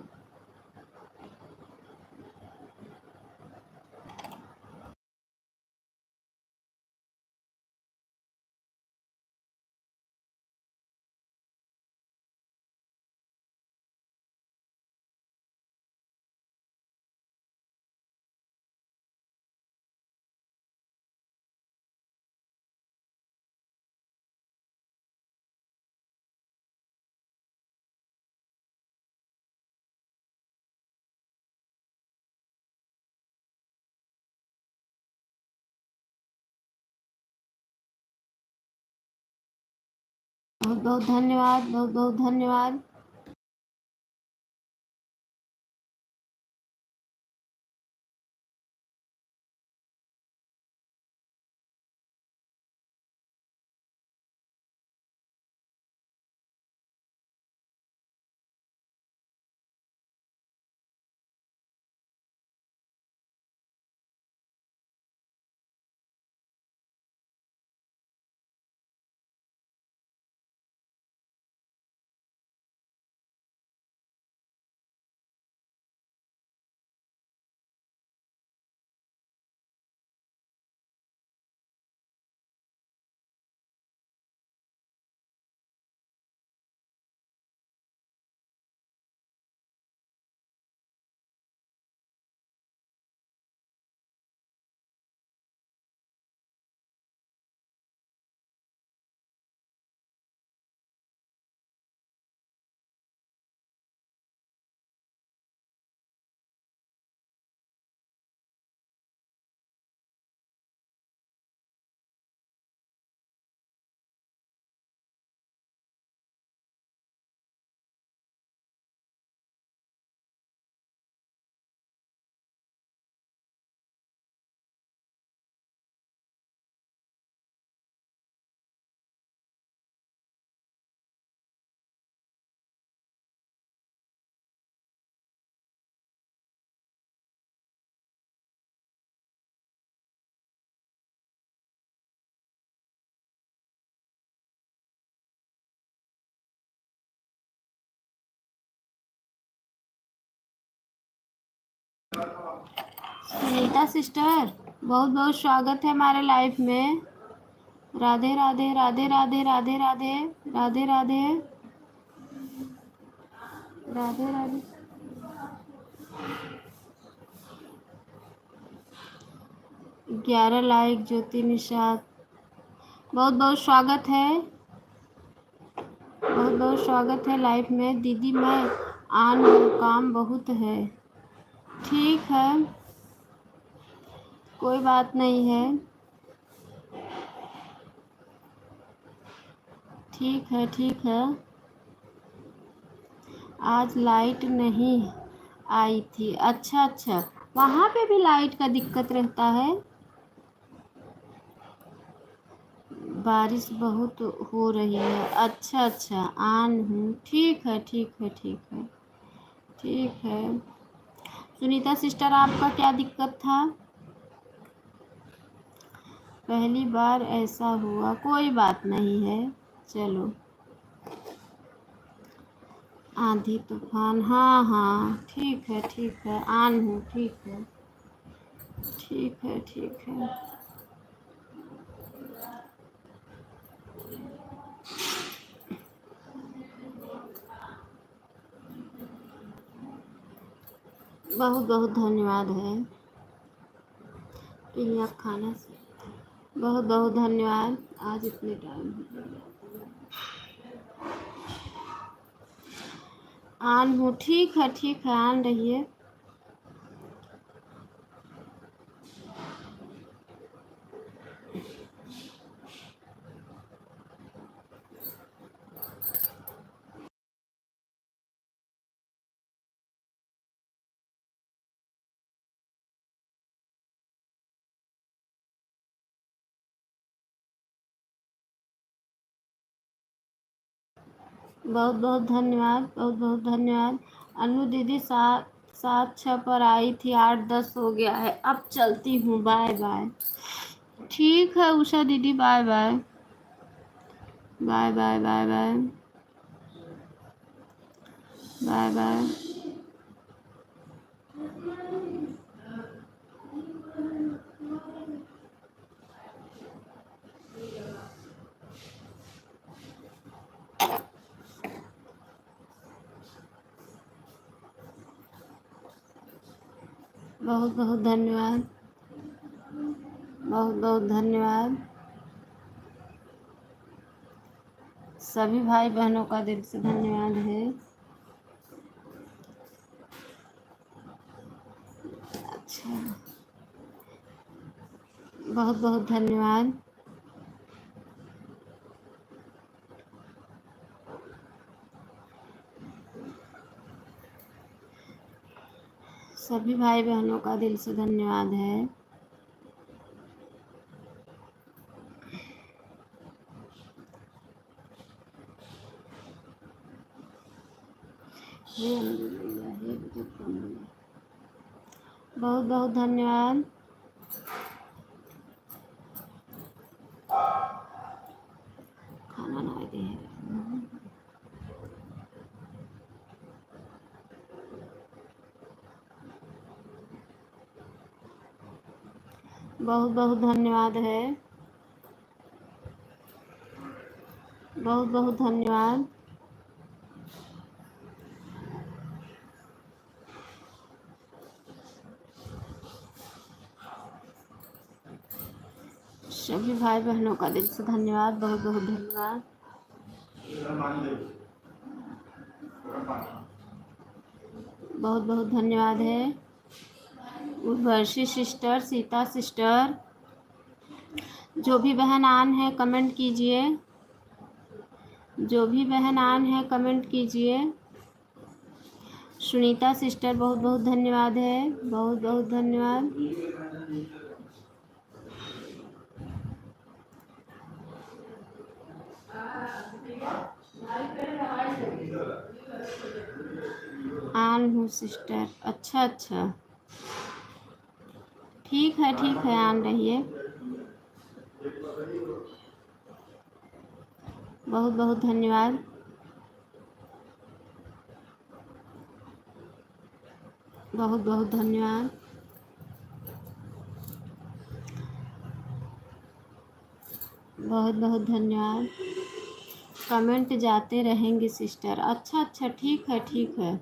बहुत बहुत धन्यवाद, बहुत बहुत धन्यवाद। सुनीता सिस्टर बहुत बहुत स्वागत है हमारे लाइफ में। राधे राधे राधे राधे राधे राधे राधे राधे राधे राधे। 11 लाइक ज्योति निषाद, बहुत बहुत स्वागत है, बहुत बहुत स्वागत है लाइफ में। दीदी मैं आन हूँ, काम बहुत है। ठीक है, कोई बात नहीं है, ठीक है ठीक है। आज लाइट नहीं आई थी, अच्छा अच्छा, वहाँ पे भी लाइट का दिक्कत रहता है। बारिश बहुत हो रही है, अच्छा अच्छा, आन हूँ, ठीक है ठीक है ठीक है ठीक है। सुनीता सिस्टर, आपका क्या दिक्कत था? पहली बार ऐसा हुआ, कोई बात नहीं है, चलो। आंधी तूफान, हाँ हाँ, ठीक है ठीक है, आन हूँ, ठीक है ठीक है ठीक है। बहुत बहुत धन्यवाद है पिनिया खाना से, बहुत बहुत धन्यवाद। आज इतने टाइम आन हूँ, ठीक है, आन रहिए। बहुत बहुत धन्यवाद, बहुत बहुत धन्यवाद। अनु दीदी 7-6 पर आई थी, 8-10 हो गया है, अब चलती हूँ, बाय बाय। ठीक है उषा दीदी, bye bye bye bye bye bye bye bye. बहुत बहुत धन्यवाद, बहुत बहुत धन्यवाद। सभी भाई बहनों का दिल से धन्यवाद है। अच्छा, बहुत बहुत धन्यवाद। सभी भाई बहनों का दिल से धन्यवाद है। हे अल्लाह, हे अल्लाह, बहुत बहुत धन्यवाद। खाना ना दे, बहुत बहुत धन्यवाद है, बहुत बहुत धन्यवाद। सभी भाई बहनों का दिल से धन्यवाद, बहुत बहुत धन्यवाद। बहुत बहुत धन्यवाद है। उर्वशी सिस्टर, सीता सिस्टर, जो भी बहन आन है कमेंट कीजिए, जो भी बहन आन है कमेंट कीजिए। सुनीता सिस्टर, बहुत बहुत धन्यवाद है, बहुत बहुत धन्यवाद। आन हूँ सिस्टर, अच्छा अच्छा, ठीक है, आन रहिए। बहुत बहुत धन्यवाद, बहुत बहुत धन्यवाद। बहुत बहुत धन्यवाद। कमेंट जाते रहेंगे सिस्टर, अच्छा अच्छा, ठीक है ठीक है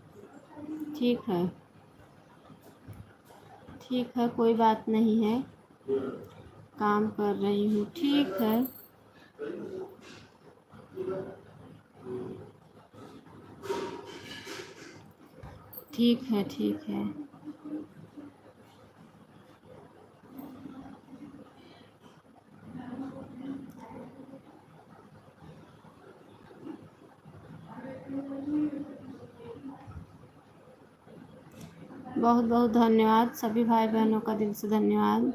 ठीक है ठीक है, कोई बात नहीं है, काम कर रही हूँ, ठीक है ठीक है ठीक है। बहुत बहुत धन्यवाद सभी भाई बहनों का दिल से धन्यवाद।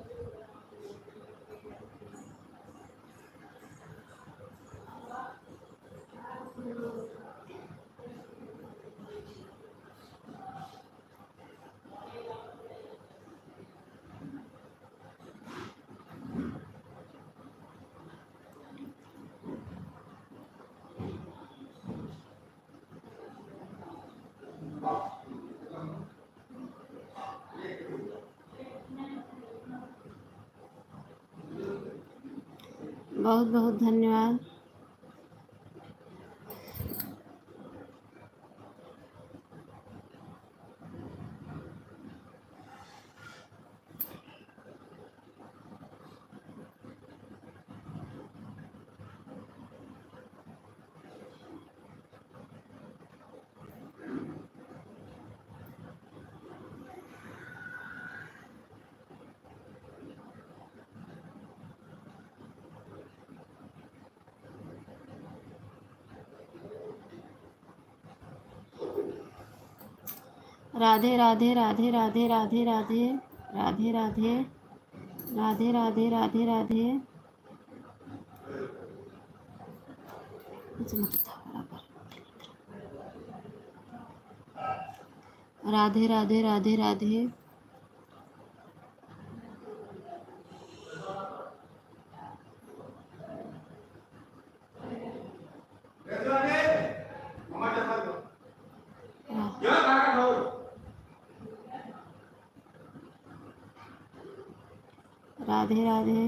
बहुत बहुत धन्यवाद। राधे राधे राधे राधे राधे राधे राधे राधे राधे राधे राधे राधे। राधे राधे राधे राधे। राधे राधे।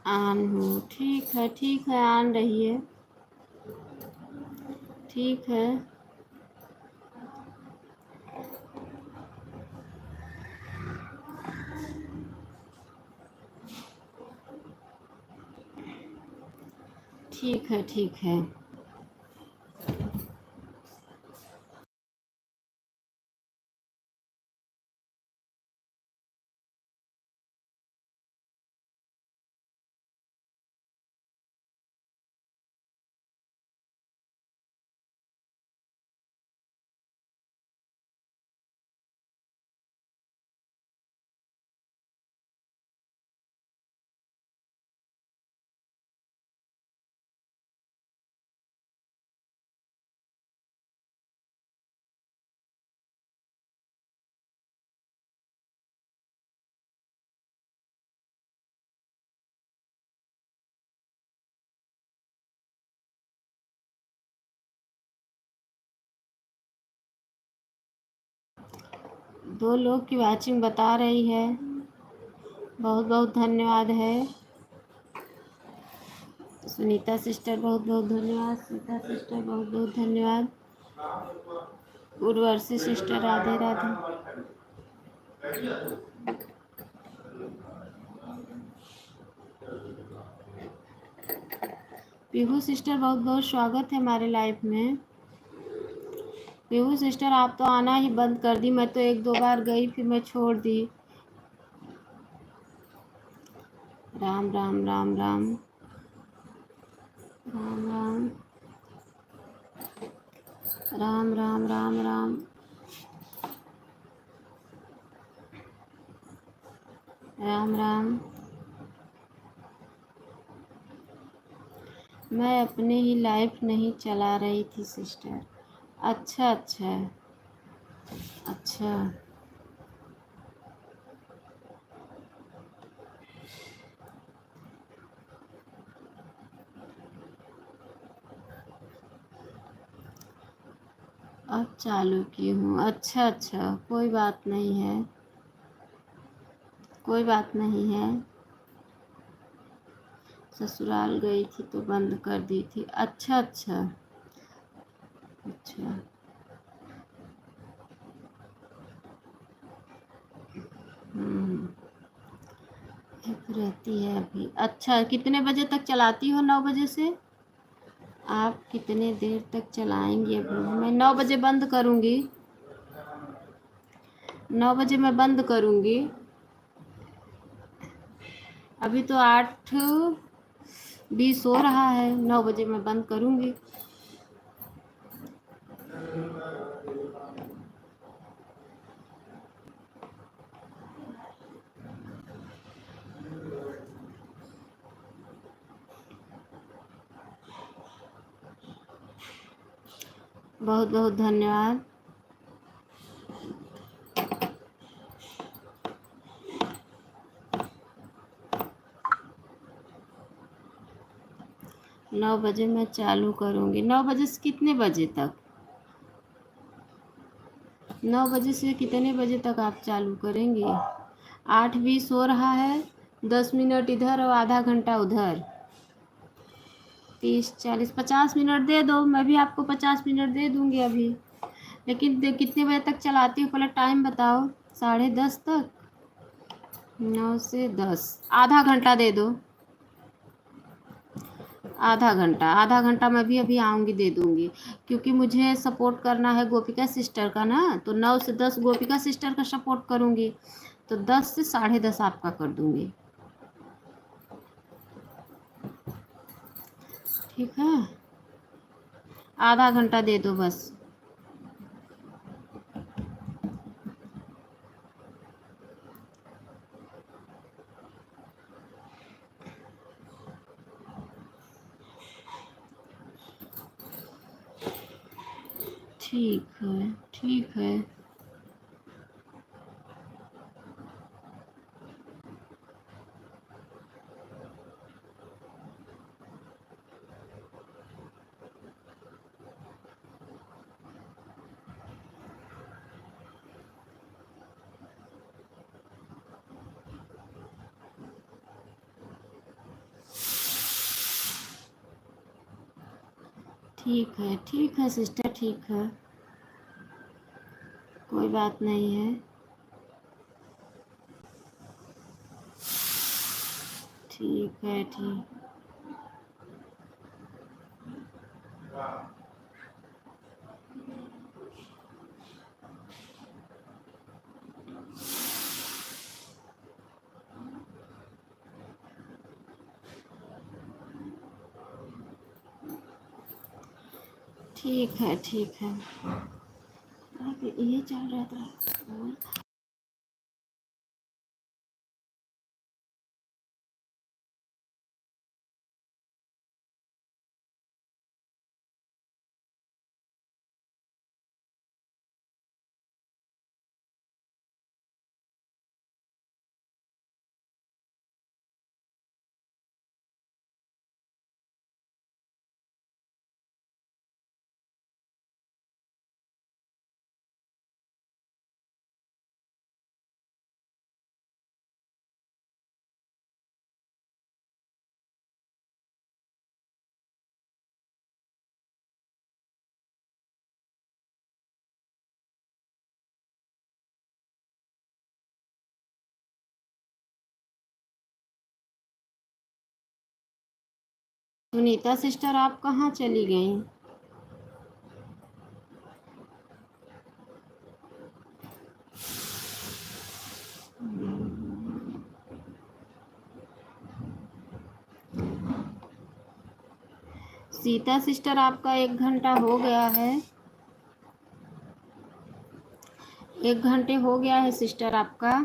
आन हूँ, ठीक है आन रहिए, ठीक है। ठीक है ठीक है। दो लोग की वाचिंग बता रही है, बहुत बहुत धन्यवाद है। सुनीता सिस्टर बहुत बहुत धन्यवाद, सीता सिस्टर बहुत बहुत धन्यवाद, उर्वशी सिस्टर राधे राधे। पीहू सिस्टर बहुत बहुत स्वागत है हमारे लाइफ में। पीहू सिस्टर आप तो आना ही बंद कर दी, मैं तो एक दो बार गई फिर मैं छोड़ दी। राम राम राम राम राम राम राम राम राम राम राम राम। मैं अपने ही लाइफ नहीं चला रही थी सिस्टर। अच्छा अच्छा अच्छा। अब चालू की हूँ। अच्छा अच्छा, कोई बात नहीं है, कोई बात नहीं है। ससुराल गई थी तो बंद कर दी थी। अच्छा अच्छा अच्छा। रहती है अभी। अच्छा, कितने बजे तक चलाती हो? 9 बजे से? आप कितने देर तक चलाएंगी? अभी मैं 9 बजे बंद करूँगी। 9 बजे मैं बंद करूँगी। अभी तो 8:20 हो रहा है। 9 बजे मैं बंद करूँगी। बहुत बहुत धन्यवाद। नौ बजे मैं चालू करूँगी। 9 बजे से कितने बजे तक? 9 बजे से कितने बजे तक आप चालू करेंगी? 8:20 हो रहा है। 10 मिनट इधर और आधा घंटा उधर। 30 40 50 मिनट दे दो, मैं भी आपको 50 मिनट दे दूँगी अभी। लेकिन कितने बजे तक चलाती हो पहले टाइम बताओ। 10:30 तक? 9 से 10, आधा घंटा दे दो। आधा घंटा, आधा घंटा मैं भी अभी आऊँगी, दे दूँगी। क्योंकि मुझे सपोर्ट करना है गोपिका सिस्टर का ना, तो 9 से 10 गोपिका सिस्टर का सपोर्ट करूँगी, तो 10 से 10:30 आपका कर दूँगी। ठीक है, आधा घंटा दे दो बस। ठीक है ठीक है। ठीक है सिस्टर, ठीक है, कोई बात नहीं है। ठीक है ठीक। ठीक है ठीक है। ये चल रहा था। सुनीता सिस्टर आप कहाँ चली गई? सीता सिस्टर आपका 1 घंटा हो गया है। 1 घंटे हो गया है सिस्टर आपका।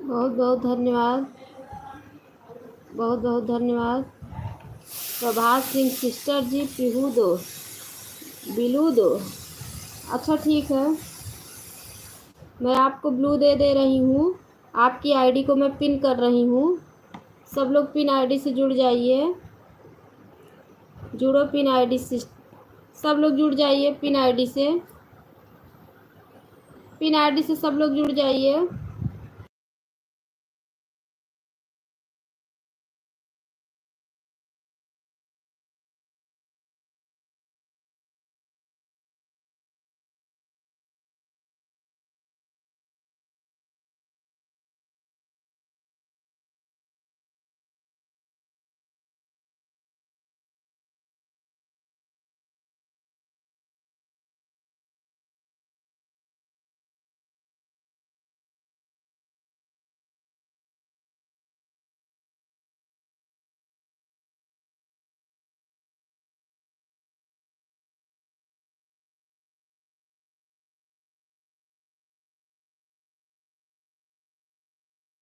बहुत बहुत धन्यवाद। बहुत बहुत धन्यवाद। प्रभात सिंह सिस्टर जी पीहू दो, बिलू दो। अच्छा ठीक है, मैं आपको ब्लू दे रही हूँ। आपकी आईडी को मैं पिन कर रही हूँ। सब लोग पिन आईडी से जुड़ जाइए। जुड़ो पिन आईडी से। सब लोग जुड़ जाइए पिन आईडी से। पिन आईडी से सब लोग जुड़ जाइए।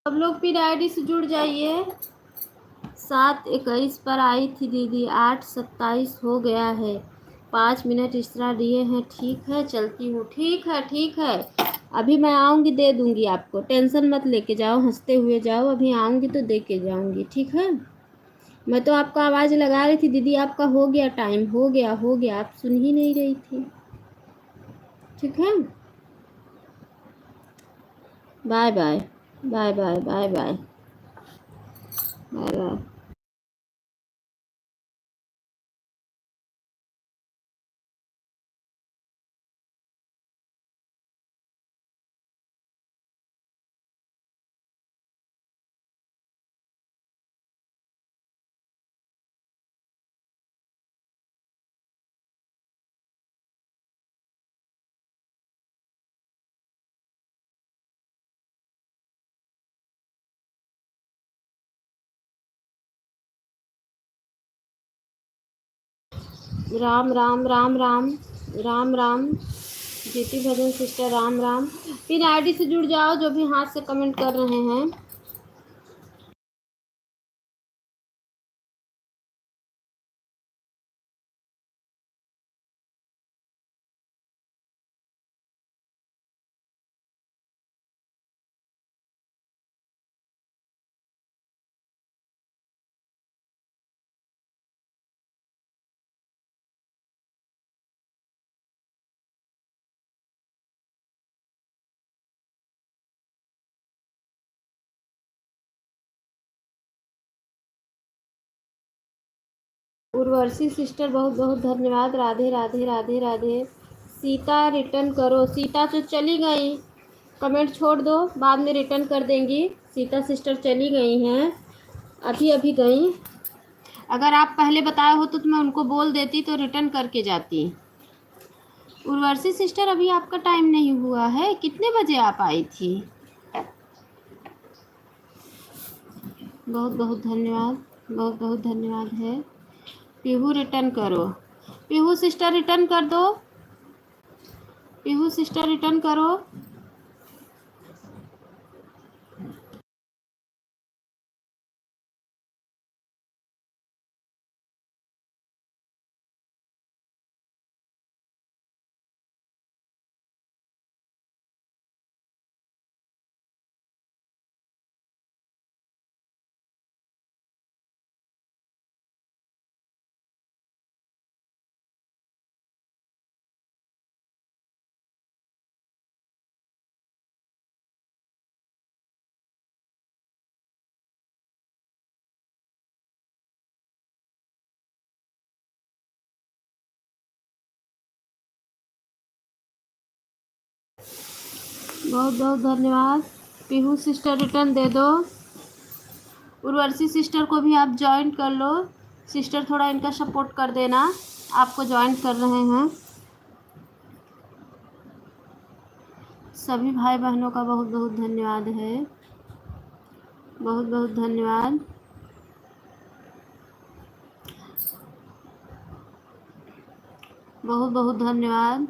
सब लोग पिन आईडी से जुड़ जाइए। 7:21 पर आई थी दीदी, 8:27 हो गया है। 5 मिनट एक्स्ट्रा दिए हैं। ठीक है, चलती हूँ। ठीक है ठीक है, अभी मैं आऊँगी दे दूँगी आपको। टेंशन मत लेके जाओ, हंसते हुए जाओ। अभी आऊँगी तो दे के जाऊँगी। ठीक है, मैं तो आपका आवाज़ लगा रही थी दीदी, आपका हो गया टाइम, हो गया हो गया, आप सुन ही नहीं रही थी। ठीक है, bye bye bye bye bye bye bye bye. Ram Ram Ram Ram Ram Ram. जीती भजन सिस्टर राम राम। फिर आईडी से जुड़ जाओ जो भी हाथ से कमेंट कर रहे हैं। उर्वशी सिस्टर बहुत बहुत धन्यवाद। राधे राधे राधे राधे। सीता रिटर्न करो। सीता तो चली गई, कमेंट छोड़ दो, बाद में रिटर्न कर देंगी। सीता सिस्टर चली गई हैं, अभी अभी गई। अगर आप पहले बताए हो तो मैं उनको बोल देती तो रिटर्न करके जाती। उर्वशी सिस्टर अभी आपका टाइम नहीं हुआ है, कितने बजे आप आई थी? बहुत बहुत धन्यवाद, बहुत बहुत धन्यवाद है। पीहू रिटर्न करो। पीहू सिस्टर रिटर्न कर दो। पीहू सिस्टर रिटर्न करो। बहुत बहुत धन्यवाद। पीहू सिस्टर रिटर्न दे दो। उर्वशी सिस्टर को भी आप ज्वाइन कर लो। सिस्टर थोड़ा इनका सपोर्ट कर देना, आपको ज्वाइन कर रहे हैं। सभी भाई बहनों का बहुत बहुत धन्यवाद है, बहुत बहुत धन्यवाद। बहुत बहुत धन्यवाद।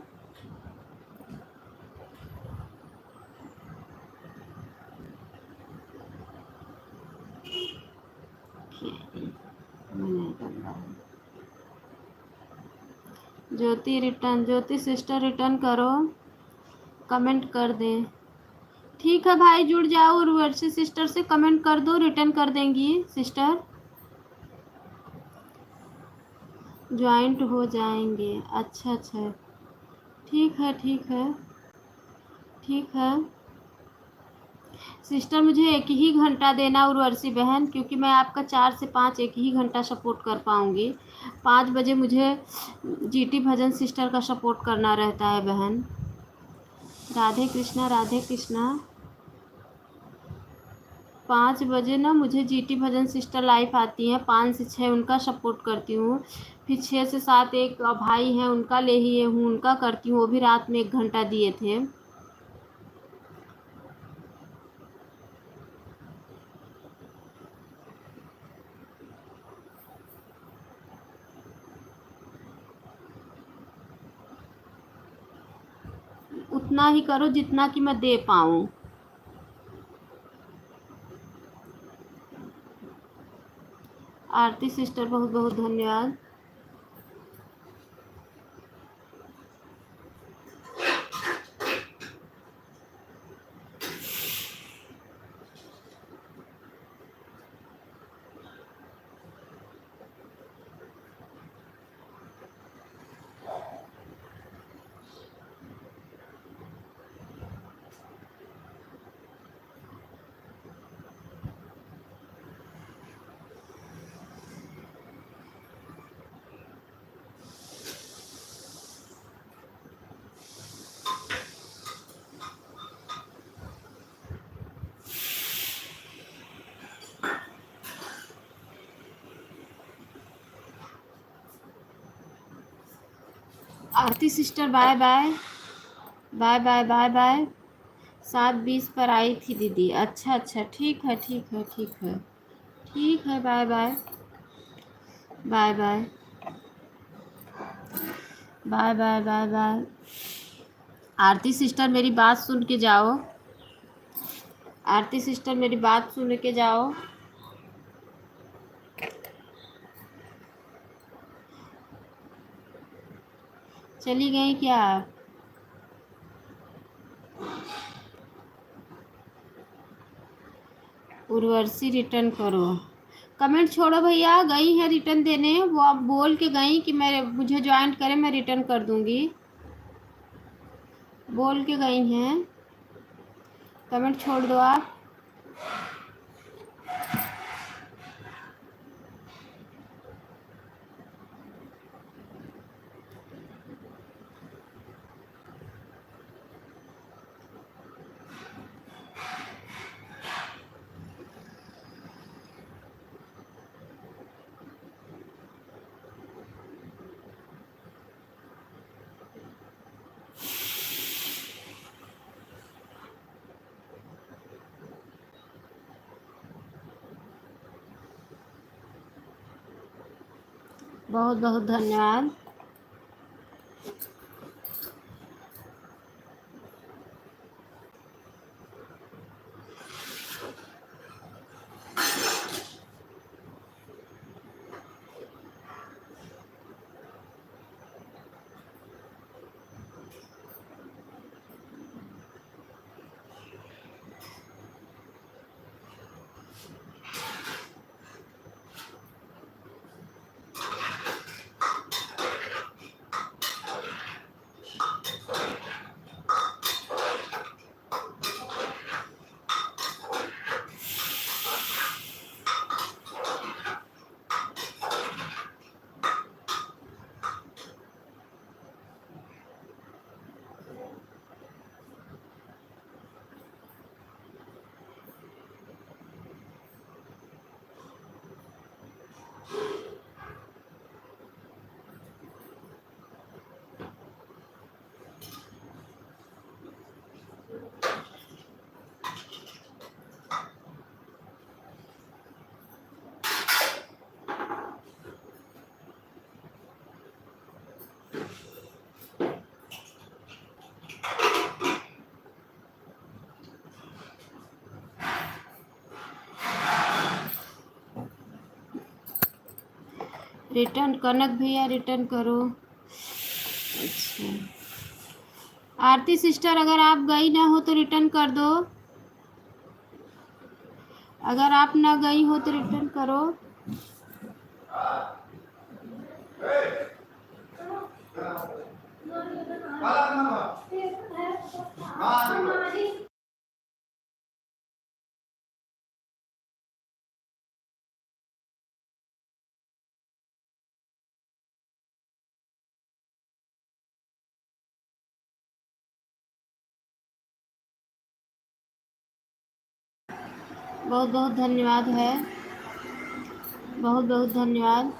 ज्योति रिटर्न, ज्योति सिस्टर रिटर्न करो, कमेंट कर दें। ठीक है भाई, जुड़ जाओ। उर्वशी सिस्टर से कमेंट कर दो, रिटर्न कर देंगी सिस्टर, ज्वाइंट हो जाएंगे। अच्छा अच्छा, ठीक है ठीक है ठीक है। सिस्टर मुझे 1 ही घंटा देना उर्वशी बहन, क्योंकि मैं आपका 4 से 5 1 ही घंटा सपोर्ट कर पाऊँगी। 5 बजे मुझे जीटी भजन सिस्टर का सपोर्ट करना रहता है बहन। राधे कृष्णा राधे कृष्णा। 5 बजे ना मुझे जीटी भजन सिस्टर लाइव आती हैं, 5 से 6 उनका सपोर्ट करती हूँ। फिर 6 से 7 एक भाई हैं उनका ले ही हूँ, उनका करती हूँ। वो भी रात में 1 घंटा दिए थे। उतना ही करो जितना कि मैं दे पाऊँ। आरती सिस्टर बहुत बहुत धन्यवाद। Aarti sister bye bye bye bye bye bye. 7:20 पर आई थी दीदी। अच्छा अच्छा, ठीक है ठीक है ठीक है ठीक है। Bye bye bye bye. Bye bye bye bye. Aarti sister मेरी बात सुन के जाओ। आरती सिस्टर मेरी बात सुन के जाओ। चली गई क्या आप? उर्वशी रिटर्न करो। कमेंट छोड़ो भैया, गई है रिटर्न देने, वो आप बोल के गई कि मैं मुझे ज्वाइन करें, मैं रिटर्न कर दूंगी, बोल के गई हैं। कमेंट छोड़ दो आप। बहुत बहुत धन्यवाद। रिटर्न कनक भैया रिटर्न करो। अच्छा, आरती सिस्टर अगर आप गई ना हो तो रिटर्न कर दो। अगर आप ना गई हो तो रिटर्न करो। बहुत बहुत धन्यवाद है। बहुत बहुत धन्यवाद।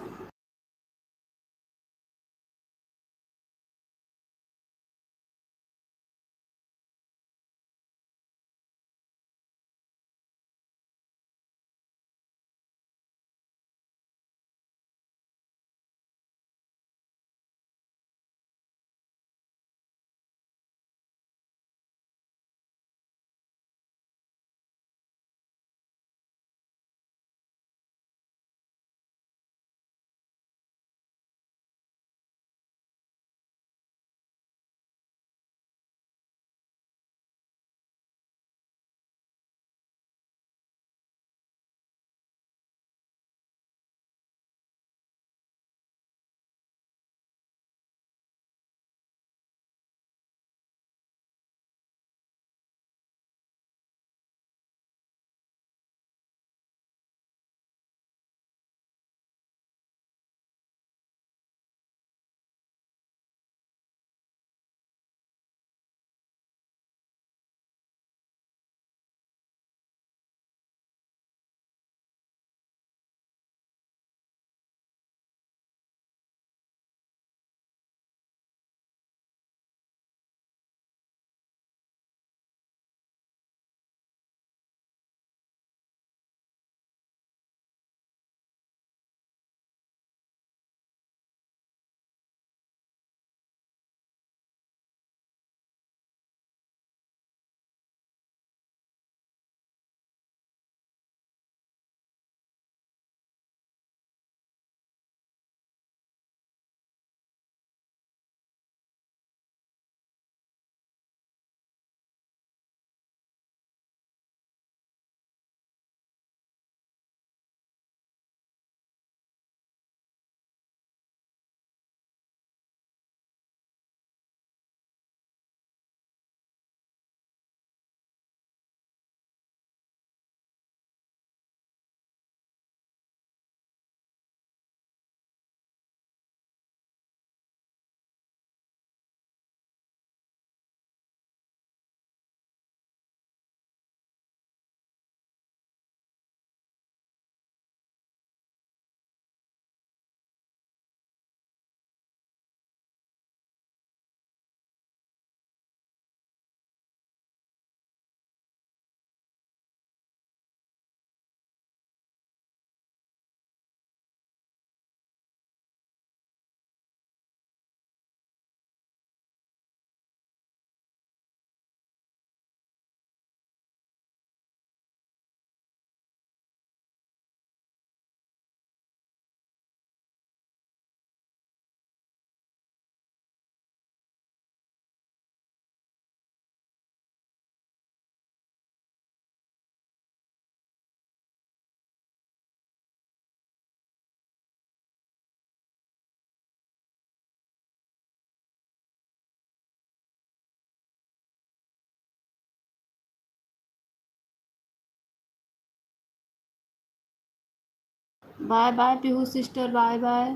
Bye bye Pihu sister, bye bye,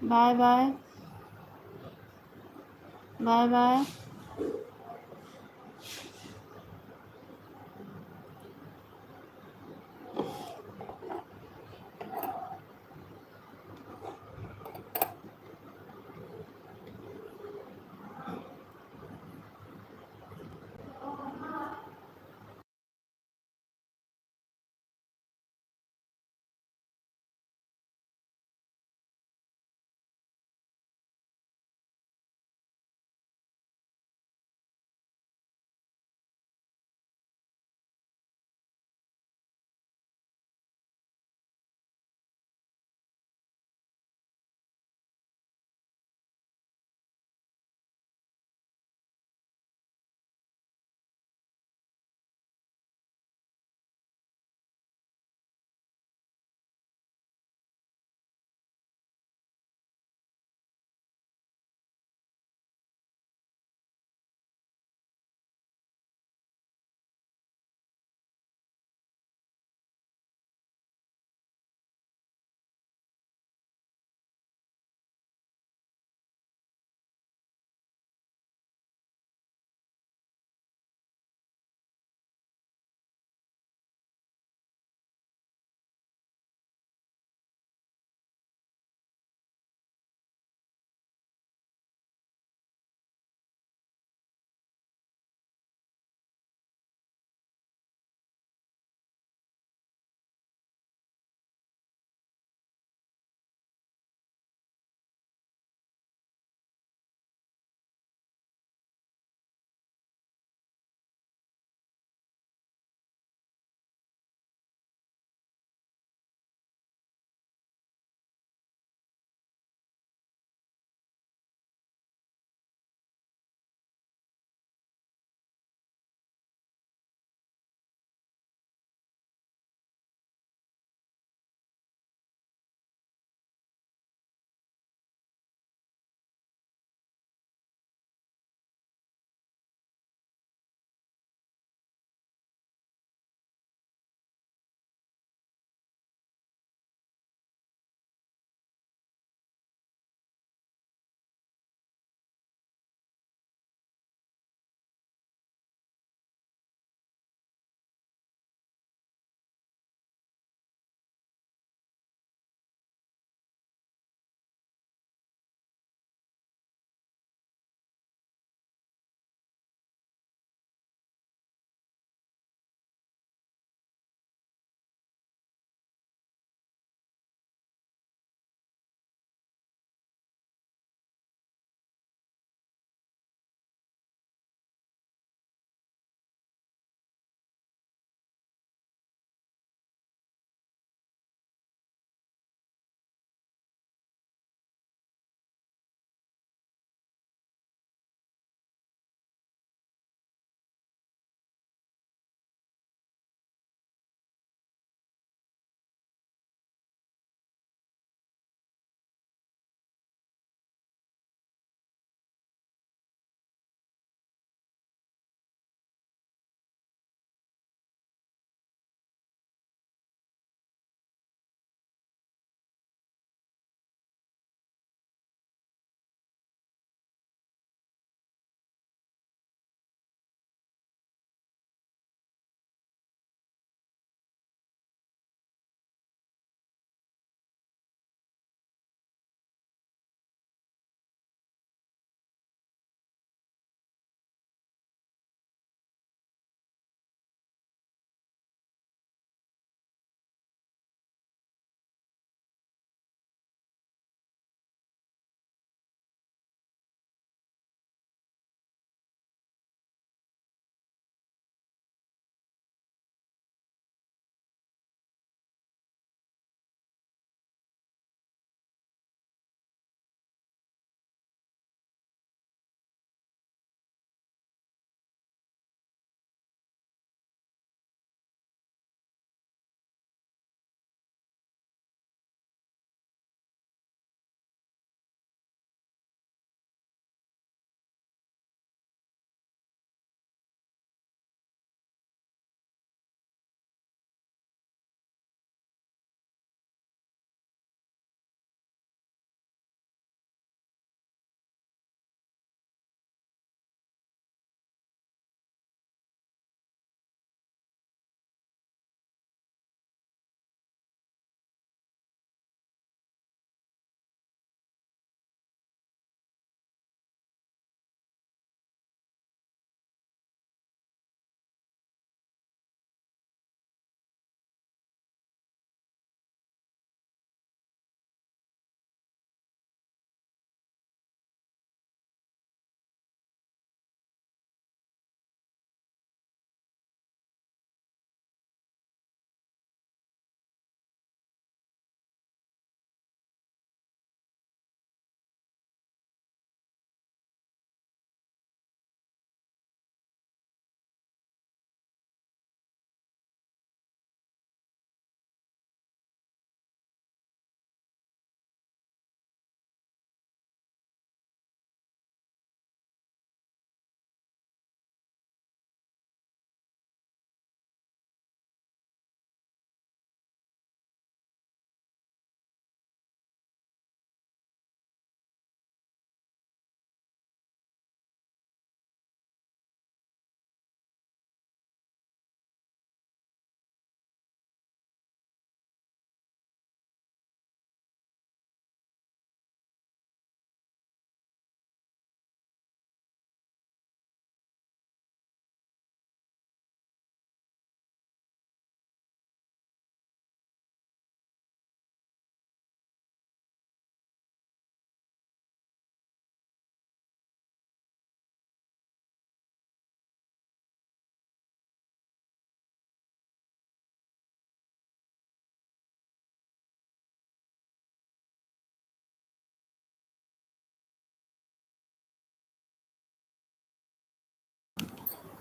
bye bye, bye bye.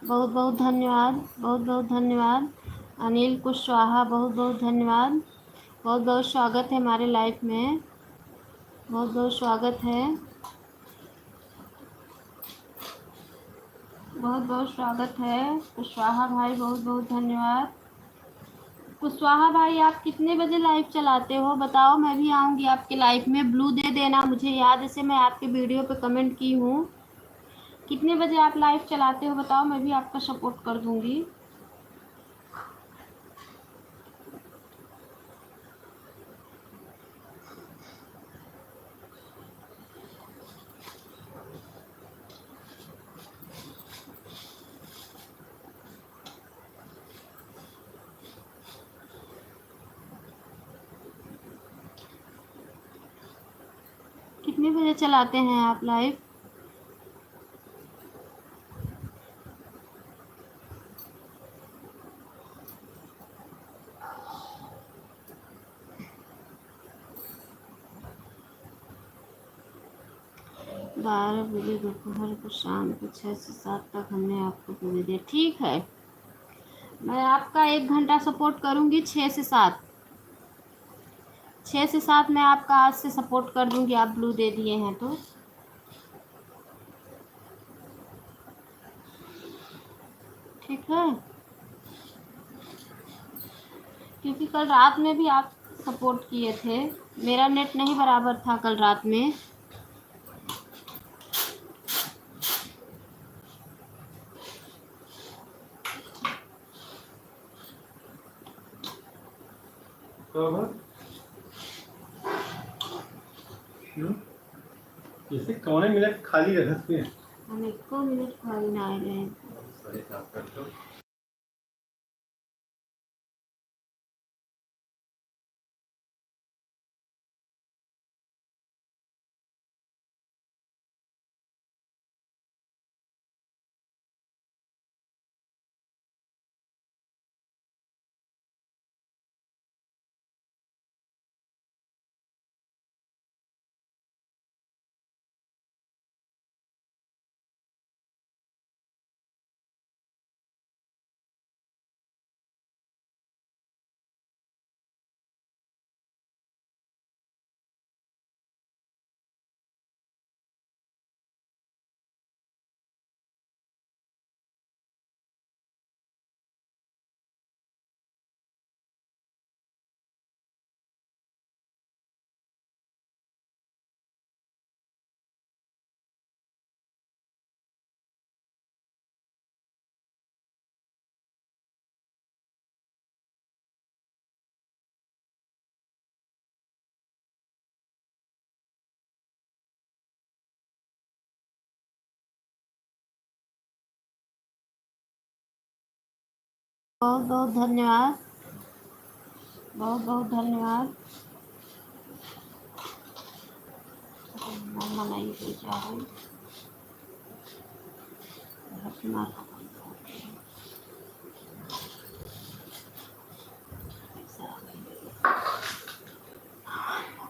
बहुत बहुत धन्यवाद, बहुत बहुत धन्यवाद। अनिल कुशवाहा, बहुत बहुत धन्यवाद। बहुत बहुत स्वागत है हमारे लाइफ में, बहुत बहुत स्वागत है, बहुत बहुत स्वागत है। कुशवाहा भाई, बहुत बहुत धन्यवाद। कुशवाहा भाई, आप कितने बजे लाइव चलाते हो बताओ, मैं भी आऊँगी आपके लाइव में। ब्लू दे देना, मुझे याद है से मैं आपके वीडियो पे कमेंट की हूँ। कितने बजे आप लाइव चलाते हो बताओ, मैं भी आपका सपोर्ट कर दूँगी। कितने बजे चलाते हैं आप लाइव? बारह बजे दोपहर को, शाम को 6 से 7 तक हमने आपको पूरे दिया। ठीक है, मैं आपका 1 घंटा सपोर्ट करूँगी। 6 से 7, 6 से 7 मैं आपका आज से सपोर्ट कर दूँगी, आप ब्लू दे दिए हैं तो। ठीक है, क्योंकि कल रात में भी आप सपोर्ट किए थे, मेरा नेट नहीं बराबर था कल रात में। जैसे कौन मिनट खाली रहत में हम 1 मिनट खाली ना आए रहे। साढ़े 7 तक बहुत बहुत धन्यवाद, बहुत बहुत धन्यवाद। मनाई कोई चाहे अपना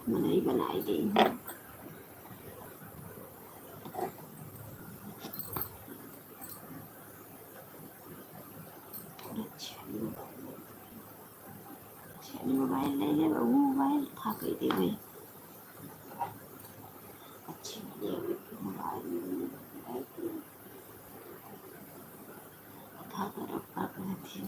मनाई बनाई गई है। मोबाइल ले ले बहू, मोबाइल खा के दे भाई। अच्छी मोबाइल खा कर रखा थी।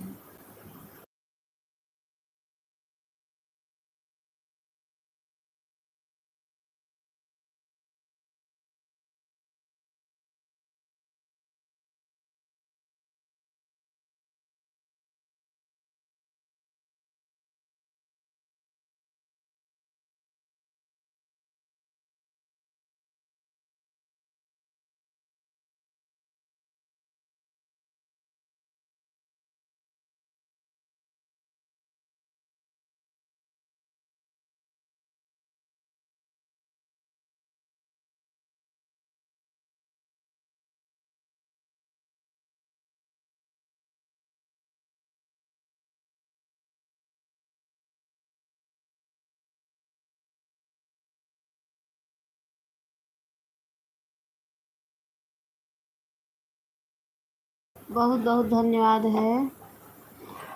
बहुत बहुत धन्यवाद है।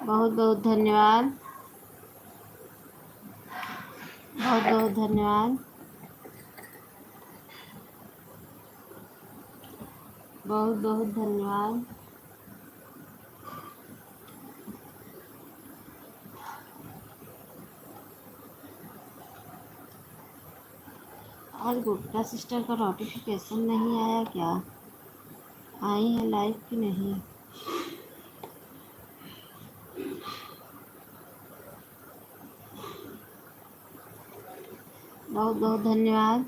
बहुत बहुत धन्यवाद। बहुत बहुत धन्यवाद। बहुत बहुत धन्यवाद। आज गुप्ता सिस्टर का नोटिफिकेशन नहीं आया क्या? आई है लाइव की नहीं? बहुत बहुत धन्यवाद।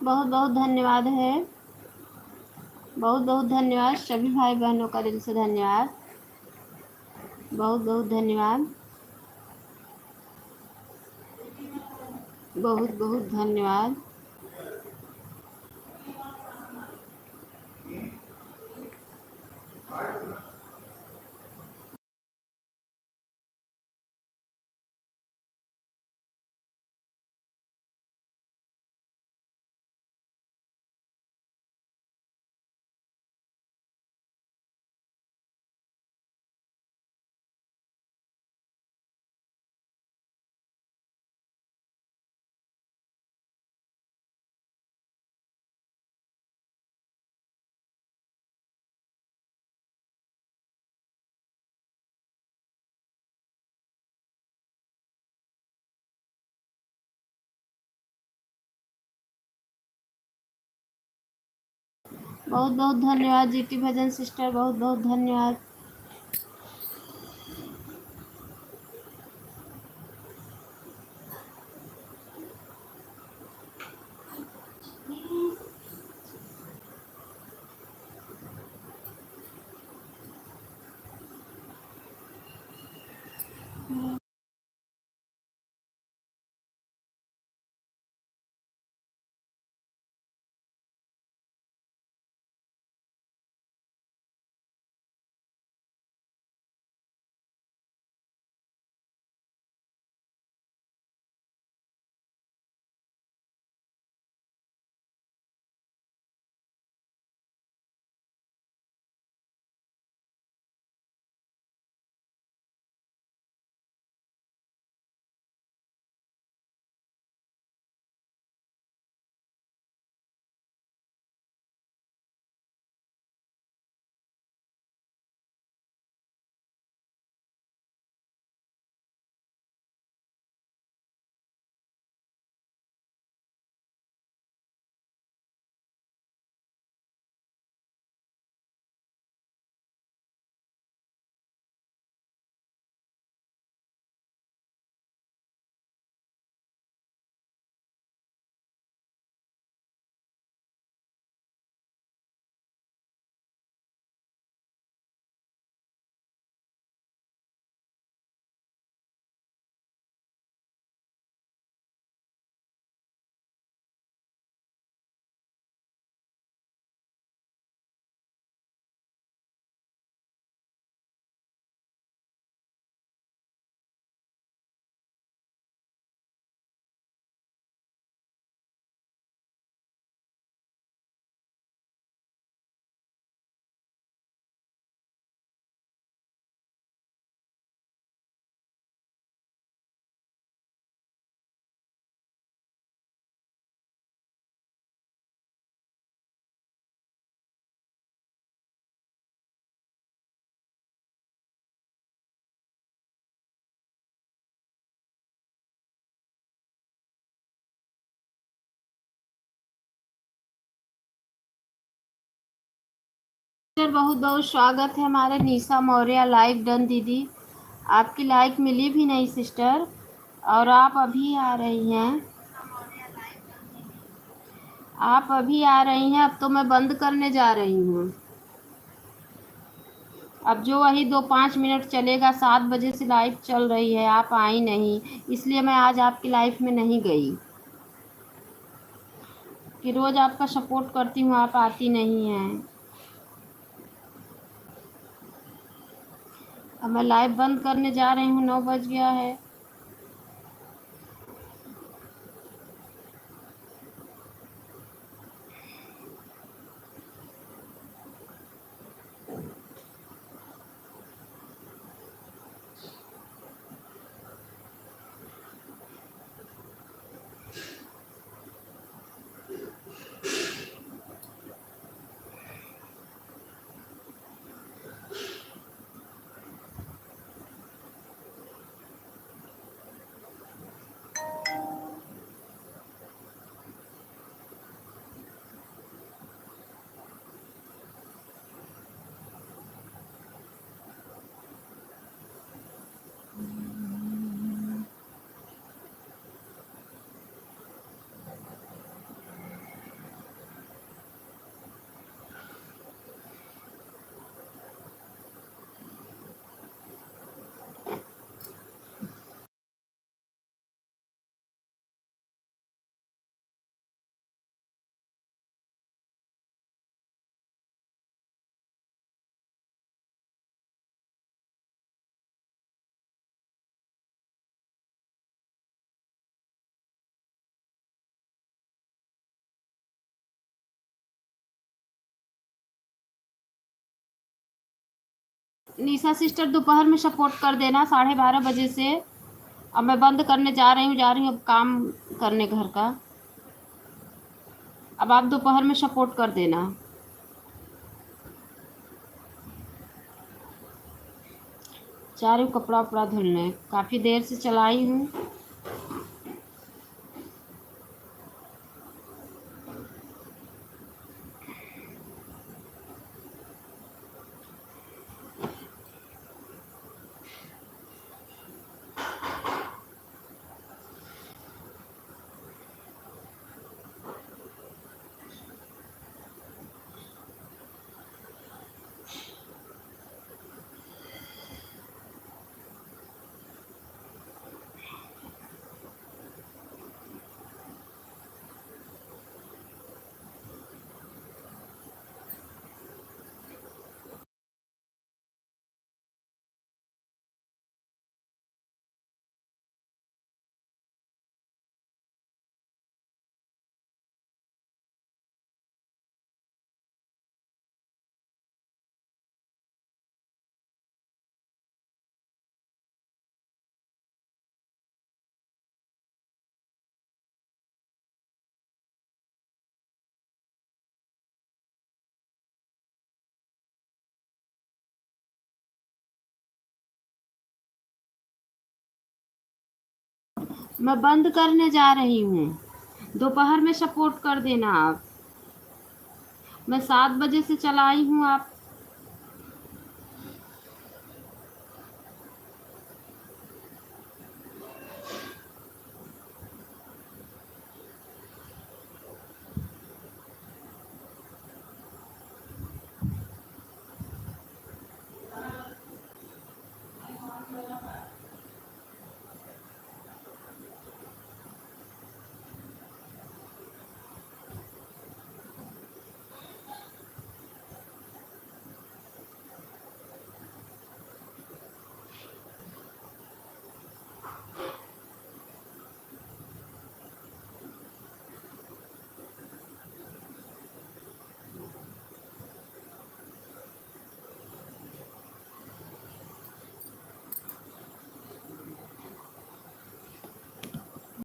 बहुत बहुत धन्यवाद है। बहुत बहुत धन्यवाद सभी भाई बहनों का दिल से धन्यवाद। बहुत बहुत धन्यवाद। बहुत बहुत धन्यवाद। बहुत बहुत धन्यवाद जीती भजन सिस्टर। बहुत बहुत धन्यवाद। सर बहुत बहुत स्वागत है हमारे निशा मौर्य लाइव डन दीदी। आपकी लाइक मिली भी नहीं सिस्टर, और आप अभी आ रही हैं। आप अभी आ रही हैं, अब तो मैं बंद करने जा रही हूँ। अब जो वही 2-5 मिनट चलेगा, 7 बजे से लाइव चल रही है, आप आई नहीं, इसलिए मैं आज आपकी लाइव में नहीं गई। कि रोज़ आपका सपोर्ट करती हूँ, आप आती नहीं हैं। अब मैं लाइव बंद करने जा रही हूँ, 9 बज गया है। निशा सिस्टर दोपहर में सपोर्ट कर देना 12:30 बजे से। अब मैं बंद करने जा रही हूँ अब काम करने घर का। अब आप दोपहर में सपोर्ट कर देना। जा रही हूँ कपड़ा उपड़ा धुलने, काफ़ी देर से चलाई हूँ। मैं बंद करने जा रही हूँ, दोपहर में सपोर्ट कर देना आप। मैं 7 बजे से चलाई हूँ, आप